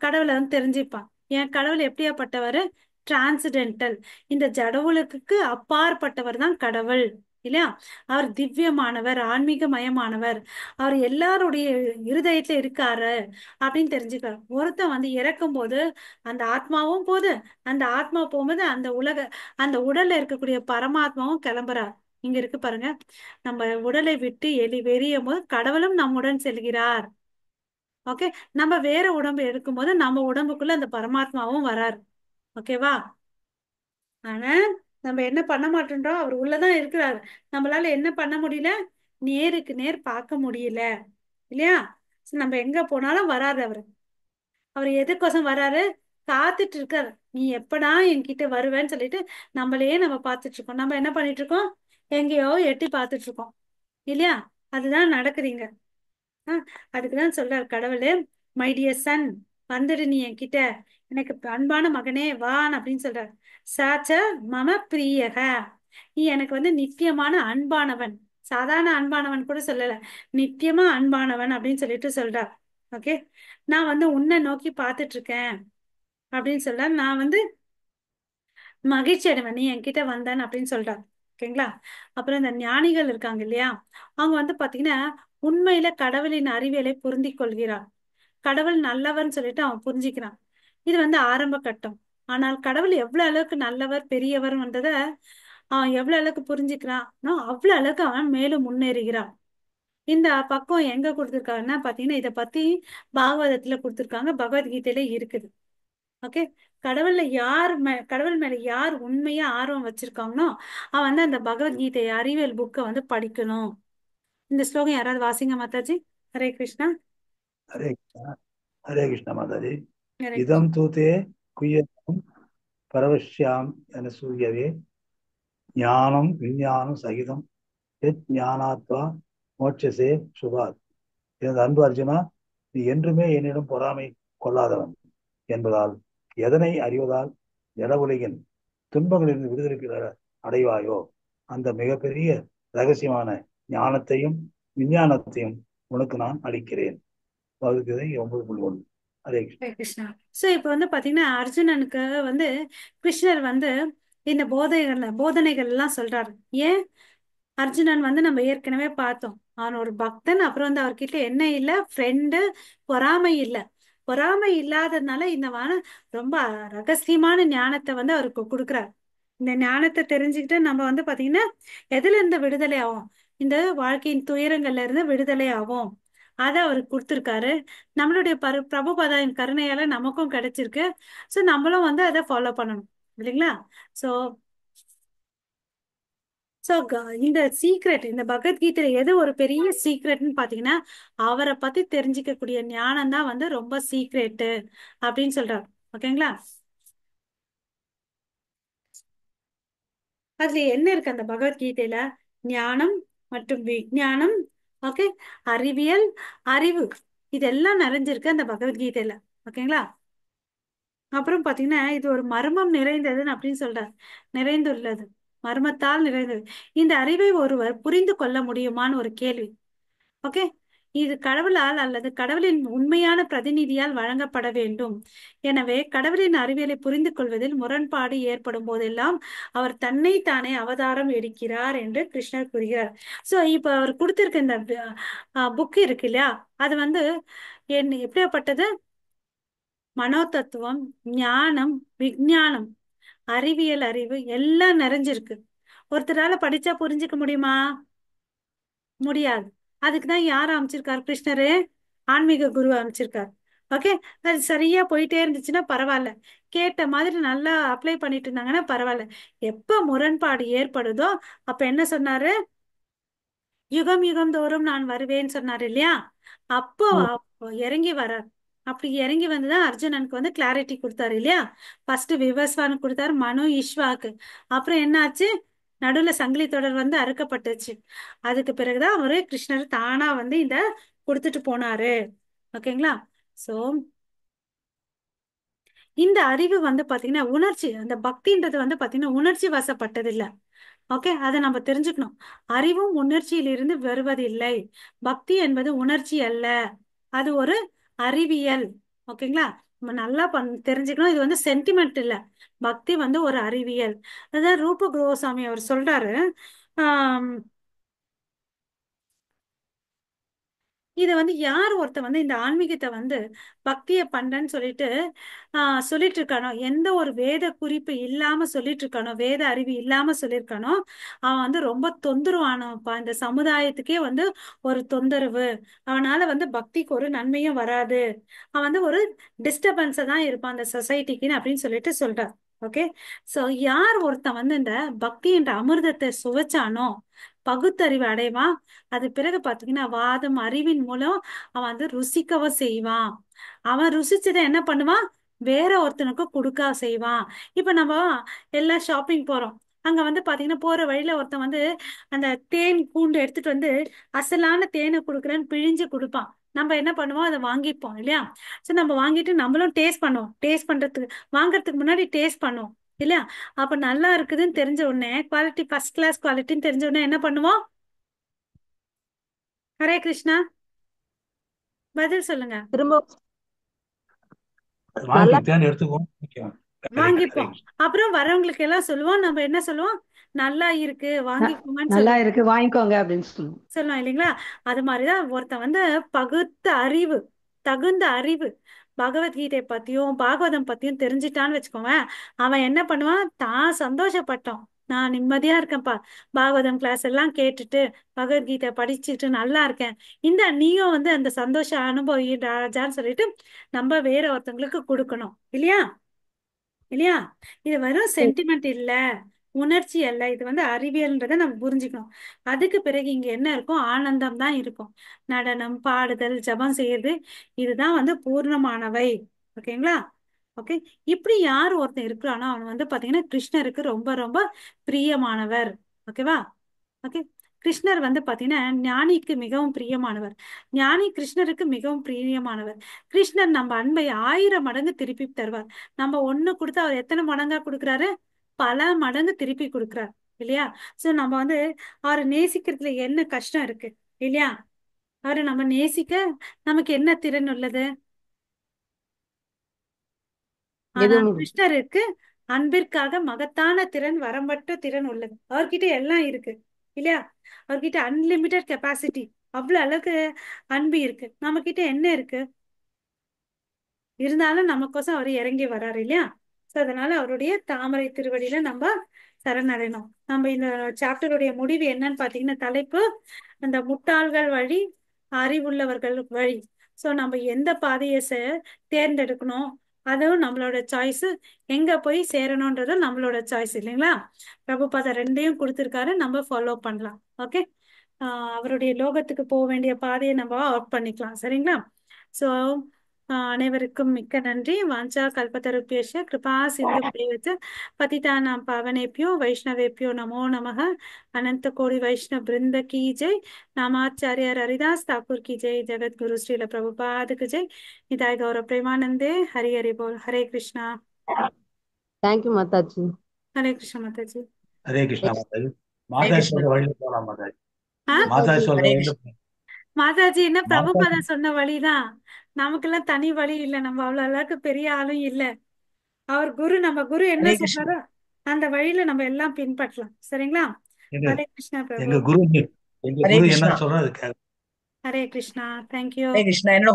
கடவுளை வந்து தெரிஞ்சுப்பான். என் கடவுள் எப்படியாப்பட்டவர், டிரான்சிடென்டல், இந்த ஜட உலகுக்கு அப்பாற்பட்டவர் தான் கடவுள். இல்லையா? அவர் திவ்யமானவர், ஆன்மீகமயமானவர், அவர் எல்லாருடைய இருதயத்துல இருக்காரு அப்படின்னு தெரிஞ்சுக்கிறார். ஒருத்தன் வந்து இறக்கும் போது அந்த ஆத்மாவும் போகுது, அந்த ஆத்மா போகும்போது அந்த உடல்ல இருக்கக்கூடிய பரமாத்மாவும் கிளம்புறார். இங்க இருக்கு பாருங்க, நம்ம உடலை விட்டு வெறியும் போது கடவுளும் நம்முடன் செல்கிறார். ஓகே, நம்ம வேற உடம்பு எடுக்கும்போது நம்ம உடம்புக்குள்ள அந்த பரமாத்மாவும் வராரு. ஓகேவா? ஆனா நம்ம என்ன பண்ண மாட்டோன்றோம், அவர் உள்ளதான் இருக்கிறாரு. நம்மளால என்ன பண்ண முடியல? நேருக்கு நேர் பார்க்க முடியல, இல்லையா? சரி, நம்ம எங்க போனாலும் வராரு அவரு. அவர் எதுக்கோசம் வராரு? காத்துட்டு இருக்காரு, நீ எப்படா என்கிட்ட வருவேன்னு சொல்லிட்டு நம்ம பார்த்துட்டு இருக்கோம். நம்ம என்ன பண்ணிட்டு இருக்கோம்? எங்கேயோ எட்டி பார்த்துட்டு இருக்கோம், இல்லையா? அதுதான் நடக்குதுங்க. அதுக்குதான் சொல்றாரு கடவுளே, மை டியர் சன், வந்துடு நீ என்கிட்ட, எனக்கு அன்பான மகனே வான் அப்படின்னு சொல்றாரு. சாச்ச மம பிரியக, நீ எனக்கு வந்து நித்தியமான அன்பானவன். சாதாரண அன்பானவன் கூட சொல்லல, நித்தியமா அன்பானவன் அப்படின்னு சொல்லிட்டு சொல்றார். ஓகே, நான் வந்து உன்னை நோக்கி பார்த்துட்டு இருக்கேன் அப்படின்னு சொல்ற, நான் வந்து மகிழ்ச்சி அடைவன் நீ என்கிட்ட வந்தேன் அப்படின்னு சொல்றார். ஓகேங்களா? அப்புறம் இந்த ஞானிகள் இருக்காங்க இல்லையா, அவங்க வந்து பாத்தீங்கன்னா உண்மையில கடவுளின் அறிவியலை பொருந்தி கொள்கிறார். கடவுள் நல்லவர்னு சொல்லிட்டு அவன் புரிஞ்சுக்கிறான். இது வந்து ஆரம்ப கட்டம். ஆனால் கடவுள் எவ்வளவு அளவுக்கு நல்லவர் பெரியவர்ன்றத அவன் எவ்வளவு அளவுக்கு புரிஞ்சுக்கிறானோ அவ்வளவு அளவுக்கு அவன் மேலும் முன்னேறுகிறான். இந்த பக்கம் எங்க கொடுத்திருக்காங்கன்னா பாத்தீங்கன்னா, இதை பத்தி பாகவதத்துல கொடுத்திருக்காங்க, பகவத்கீதையில இருக்குது. ஓகே, கடவுள் மேல யார் உண்மையா ஆர்வம் வச்சிருக்காங்களோ அவன் வந்து அந்த பகவத்கீதை அறிவியல் புக்கை வந்து படிக்கணும். இந்த ஸ்லோகம் யாராவது வாசிங்க மாதாஜி. ஹரே கிருஷ்ணா. ஹரே கிருஷ்ணா. ஹரே கிருஷ்ணா மாதாஜி. ஹரே இதம் தூதே குய்யம் பரவஷ்யாம் என சூரியவே ஞானம் விஞ்ஞானம் சகிதம் எத் ஞானாத்வா மோட்சசே சுபாத். எனது அன்பு அர்ஜுனா, நீ என்றுமே என்னிடம் பொறாமை கொள்ளாதவன் என்பதால் எதனை அறிவதால் ஜட உலகின் துன்பங்களிலிருந்து விடுதலை அடைவாயோ அந்த மிகப்பெரிய ரகசியமான ஞானத்தையும் விஞ்ஞானத்தையும் உனக்கு நான் அளிக்கிறேன். பகவத்கீதை 9.1. ஹரே கிருஷ்ணா. ஹரே கிருஷ்ணா. சோ இப்ப வந்து பாத்தீங்கன்னா அர்ஜுனனுக்கு வந்து கிருஷ்ணர் வந்து இந்த போதனைகள் எல்லாம் சொல்றாரு. ஏன்? அர்ஜுனன் வந்து நம்ம ஏற்கனவே பார்த்தோம், அவன் ஒரு பக்தன். அப்புறம் வந்து அவர்கிட்ட என்ன இல்ல? ஃப்ரெண்டு, பொறாமை இல்ல. பொறாமை இல்லாததுனால இந்த ரொம்ப ரகசியமான ஞானத்தை வந்து அவருக்கு கொடுக்குறார். இந்த ஞானத்தை தெரிஞ்சுக்கிட்டு நம்ம வந்து பாத்தீங்கன்னா எதுல இருந்து விடுதலை ஆகும்? இந்த வாழ்க்கையின் துயரங்கள்ல இருந்து விடுதலை ஆகும். அதை அவருக்கு கொடுத்துருக்காரு. நம்மளுடைய பிரபுபாதாவின் கருணையால நமக்கும் கிடைச்சிருக்கு. சோ நம்மளும் வந்து அதை ஃபாலோ பண்ணணும், இல்லைங்களா? சோ சோ இந்த சீக்ரெட், இந்த பகவத்கீதையில எது ஒரு பெரிய சீக்ரெட்னு பாத்தீங்கன்னா, அவரை பத்தி தெரிஞ்சுக்கக்கூடிய ஞானம் தான் வந்து ரொம்ப சீக்ரெட் அப்படின்னு சொல்றாரு. ஓகேங்களா? அதுல என்ன இருக்கு அந்த பகவத்கீதையில? ஞானம் மற்றும் விஞ்ஞானம், ஓகே, அறிவியல், அறிவு, இதெல்லாம் நிறைஞ்சிருக்கு அந்த பகவத்கீதையில. ஓகேங்களா? அப்புறம் பாத்தீங்கன்னா இது ஒரு மர்மம் நிறைந்ததுன்னு அப்படின்னு சொல்றார். நிறைந்துள்ளது, மர்மத்தால் நிறைந்தது. இந்த அறிவை ஒருவர் புரிந்து கொள்ள முடியுமான்னு ஒரு கேள்வி. ஓகே, இது கடவுளால் அல்லது கடவுளின் உண்மையான பிரதிநிதியால் வழங்கப்பட வேண்டும். எனவே கடவுளின் அறிவியலை புரிந்து கொள்வதில் முரண்பாடு ஏற்படும் போதெல்லாம் அவர் தன்னை தானே அவதாரம் எடுக்கிறார் என்று கிருஷ்ணர் கூறுகிறார். சோ இப்ப அவர் கொடுத்திருக்க இந்த புக் இருக்கு இல்லையா, அது வந்து எப்படியாப்பட்டது? மனோ தத்துவம், ஞானம், விஞ்ஞானம், அறிவியல், அறிவு எல்லாம் நிறைஞ்சிருக்கு. ஒருத்தரால படிச்சா புரிஞ்சுக்க முடியுமா? முடியாது. அதுக்குதான் யார் அமைச்சிருக்காரு? கிருஷ்ணரே ஆன்மீக குரு அமைச்சிருக்காரு. ஓகே, அது சரியா போயிட்டே இருந்துச்சுன்னா பரவாயில்ல, கேட்ட மாதிரி நல்லா அப்ளை பண்ணிட்டு இருந்தாங்கன்னா பரவாயில்ல. எப்ப முரண்பாடு ஏற்படுதோ அப்ப என்ன சொன்னாரு? யுகம் யுகம் தோறும் நான் வருவேன்னு சொன்னாரு இல்லையா? அப்போ இறங்கி வர்றார். அப்படி இறங்கி வந்துதான் அர்ஜுனனுக்கு வந்து கிளாரிட்டி கொடுத்தாரு இல்லையா? ஃபர்ஸ்ட் விவஸ்வானுக்கு கொடுத்தாரு, மனு ஈஸ்வாக்கு. அப்புறம் என்னாச்சு? நடுவுல சங்கிலி தொடர் வந்து அறுக்கப்பட்டுச்சு. அதுக்கு பிறகுதான் அவரு கிருஷ்ணர் தானா வந்து இந்த கொடுத்துட்டு போனாரு. ஓகேங்களா? சோ இந்த அறிவு வந்து பாத்தீங்கன்னா உணர்ச்சி, அந்த பக்தின்றது வந்து பாத்தீங்கன்னா உணர்ச்சி வசப்பட்டது இல்ல. ஓகே, அதை நம்ம தெரிஞ்சுக்கணும். அறிவும் உணர்ச்சியிலிருந்து வருவதில்லை. பக்தி என்பது உணர்ச்சி அல்ல, அது ஒரு அறிவியல். ஓகேங்களா? நம்ம நல்லா தெரிஞ்சுக்கணும். இது வந்து சென்டிமெண்ட் இல்ல, பக்தி வந்து ஒரு அறிவியல். அதான் ரூப கோஸ்வாமி அவர் சொல்றாரு, ஆம், இத வந்து யார் ஒருத்தன் வந்து இந்த ஆன்மீகத்தை வந்து பக்திய பண்றேன்னு சொல்லிட்டு சொல்லிட்டு இருக்கானோ, எந்த ஒரு வேத குறிப்பு இல்லாம சொல்லிட்டு இருக்கானோ, வேத அறிவு இல்லாம சொல்லியிருக்கானோ, அவன் வந்து ரொம்ப தொந்தரவானவன்ப்பா. இந்த சமுதாயத்துக்கே வந்து ஒரு தொந்தரவு. அவனால வந்து பக்திக்கு ஒரு நன்மையும் வராது. அவன் வந்து ஒரு டிஸ்டர்பன்ஸா தான் இருப்பான் அந்த சொசைட்டிக்குன்னு அப்படின்னு சொல்லிட்டு சொல்றார். ஓகே. சோ யார் ஒருத்தன் வந்து இந்த பக்தி என்ற அமிர்தத்தை சுவைச்சானோ பகுத்தறிவு அடைவான். அது பிறகு பாத்தீங்கன்னா வாதம் அறிவின் மூலம் அவன் வந்து ருசிக்கவும் செய்வான். அவன் ருசிச்சதை என்ன பண்ணுவான், வேற ஒருத்தனுக்கு கொடுக்க செய்வான். இப்ப நம்ம எல்லாம் ஷாப்பிங் போறோம். அங்க வந்து பாத்தீங்கன்னா போற வழியில ஒருத்தன் வந்து அந்த தேன் கூண்டு எடுத்துட்டு வந்து அசலான தேனை கொடுக்குறேன்னு பிழிஞ்சு கொடுப்பான். நம்ம என்ன பண்ணுவோம், அதை வாங்கிப்போம் இல்லையா? சோ நம்ம வாங்கிட்டு நம்மளும் டேஸ்ட் பண்ணுவோம். டேஸ்ட் பண்றதுக்கு வாங்குறதுக்கு முன்னாடி டேஸ்ட் பண்ணுவோம் இல்லையா? அப்ப நல்லா இருக்குதுன்னு தெரிஞ்ச உடனே, குவாலிட்டி ஃபர்ஸ்ட் கிளாஸ் குவாலிட்டின்னு தெரிஞ்ச உடனே என்ன பண்ணுவோம்? ஹரே கிருஷ்ணா, பதில் சொல்லுங்க. திரும்ப நல்லா வாங்கிக்கோங்க, தேன் எடுத்துக்குவோம். ஹரே வாங்கிப்போம். கிருஷ்ணா. அப்புறம் வரவங்களுக்கு எல்லாம் சொல்லுவோம். நம்ம என்ன சொல்லுவோம், நல்லா இருக்கு வாங்கிக்கோங்கன்னு நல்லா சொல்லுவோம் இருக்கு வாங்கிக்கோங்க அப்படின்னு சொல்லுவோம். சொல்லலாம் இல்லைங்களா? அது மாதிரிதான் ஒருத்தன் வந்து பகுத்த அறிவு, தகுந்த அறிவு பகவத்கீதை பத்தியும் பாகவதம் பத்தியும் தெரிஞ்சுட்டான்னு வச்சுக்கோவேன். அவன் என்ன பண்ணுவான், தான் சந்தோஷப்பட்டோம், நான் நிம்மதியா இருக்கேன்ப்பா, பாகவதம் கிளாஸ் எல்லாம் கேட்டுட்டு பகவத்கீதை படிச்சுட்டு நல்லா இருக்கேன், இந்த நீயும் வந்து அந்த சந்தோஷ அனுபவி ராஜான்னு சொல்லிட்டு நம்ம வேற ஒருத்தவங்களுக்கு கொடுக்கணும் இல்லையா? இல்லையா? இது வெறும் சென்டிமெண்ட் இல்ல, உணர்ச்சி அல்ல, இது வந்து அறிவியல்ன்றதை நம்ம புரிஞ்சுக்கணும். அதுக்கு பிறகு இங்க என்ன இருக்கும், ஆனந்தம் தான் இருக்கும். நடனம் பாடுதல் ஜபம் செய்யறது, இதுதான் வந்து பூர்ணமானவை. ஓகேங்களா? ஓகே. இப்படி யார் ஒருத்தன் இருக்கிறானோ அவன் வந்து பாத்தீங்கன்னா கிருஷ்ணருக்கு ரொம்ப ரொம்ப பிரியமானவர். ஓகேவா? ஓகே. கிருஷ்ணர் வந்து பாத்தீங்கன்னா ஞானிக்கு மிகவும் பிரியமானவர். ஞானி கிருஷ்ணருக்கு மிகவும் பிரியமானவர். கிருஷ்ணர் நம்ம அன்பை 1000 மடங்கு திருப்பி தருவார். நம்ம ஒண்ணு கொடுத்து அவர் எத்தனை மடங்கா கொடுக்குறாரு, பல மடங்கு திருப்பி கொடுக்குறார் இல்லையா? சோ நம்ம வந்து அவரை நேசிக்கிறதுல என்ன கஷ்டம் இருக்கு இல்லையா? அவரை நம்ம நேசிக்க நமக்கு என்ன திறன் உள்ளது? ஆனா எதுவும் கிருஷ்ணருக்கு அன்பிற்காக மகத்தான திறன், வரம்பற்ற திறன் உள்ளது. அவர்கிட்ட எல்லாம் இருக்கு இல்லையா? அவர்கிட்ட அன்லிமிட்டெட் கெப்பாசிட்டி, அவ்வளவு அளவுக்கு அன்பு இருக்கு. நம்ம கிட்ட என்ன இருக்கு? இருந்தாலும் நமக்கோசம் அவர் இறங்கி வர்றாரு இல்லையா? சோ அதனால அவருடைய தாமரை திருவடியில நம்ம சரணடையணும். நம்ம இந்த சாப்டருடைய முடிவு என்னன்னு பாத்தீங்கன்னா, தலைப்பு அந்த முட்டாள்கள் வழி, அறிவுள்ளவர்கள் வழி. சோ நம்ம எந்த பாதையை தேர்ந்தெடுக்கணும், அதுவும் நம்மளோட சாய்ஸ். எங்க போய் சேரணும்ன்றதும் நம்மளோட சாய்ஸ் இல்லைங்களா? பிரபுபாதா ரெண்டையும் கொடுத்திருக்காரு, நம்ம ஃபாலோ பண்ணலாம். ஓகே. அவருடைய லோகத்துக்கு போக வேண்டிய பாதையை நம்ம அவுட் பண்ணிக்கலாம். சரிங்களா? சோ அனைவருக்கும் மிக்க நன்றி. வாஞ்சா கல்பத்தருப்பேஷ கிருபா சிந்து பிரியவச்ச பதிதானாம் பாவனேபியோ வைஷ்ணவேபியோ நமோ நமः. अनंत कोटि वैष्णव वृंद की जय. नामाचार्य हरिदास ठाकुर की जय. जगत गुरु श्रील प्रभुपाद की जय. निताय गौर प्रेमानंदे. हरि हरि बोल. हरे कृष्णा. தேங்க்யூ மாதாஜி. हरे कृष्णा माता जी. ஹரே கிருஷ்ணா மாதாஜி. ஹரே மாதாஜி கிருஷ்ணா. சொல்ற வழியில போகலாம் மாதாஜி. ஆ? மாதாஜி சொல்ற ஹரே வழியில கிருஷ்ணா. போகலாம். மாதாஜி என்ன பிரபுபாதா மாதாஜி சொன்ன வழிதான். நமக்கெல்லாம் தனி வழி இல்லை. நம்ம அவ்வளவு அளவுக்கு பெரிய ஆளும் இல்லை. அவர் குரு, நம்ம குரு என்ன ஹரே கிருஷ்ணா. சொல்றாரோ அந்த வழியில நம்ம எல்லாம் பின்பற்றலாம். சரிங்களா? எங்க ஹரே கிருஷ்ணா பிரபு. எங்க குரு எங்க ஹரே குரு கிருஷ்ணா. என்ன சொல்றாரு? ஹரே கிருஷ்ணா. தேங்க்யூ. ஹரே கிருஷ்ணா. என்னோட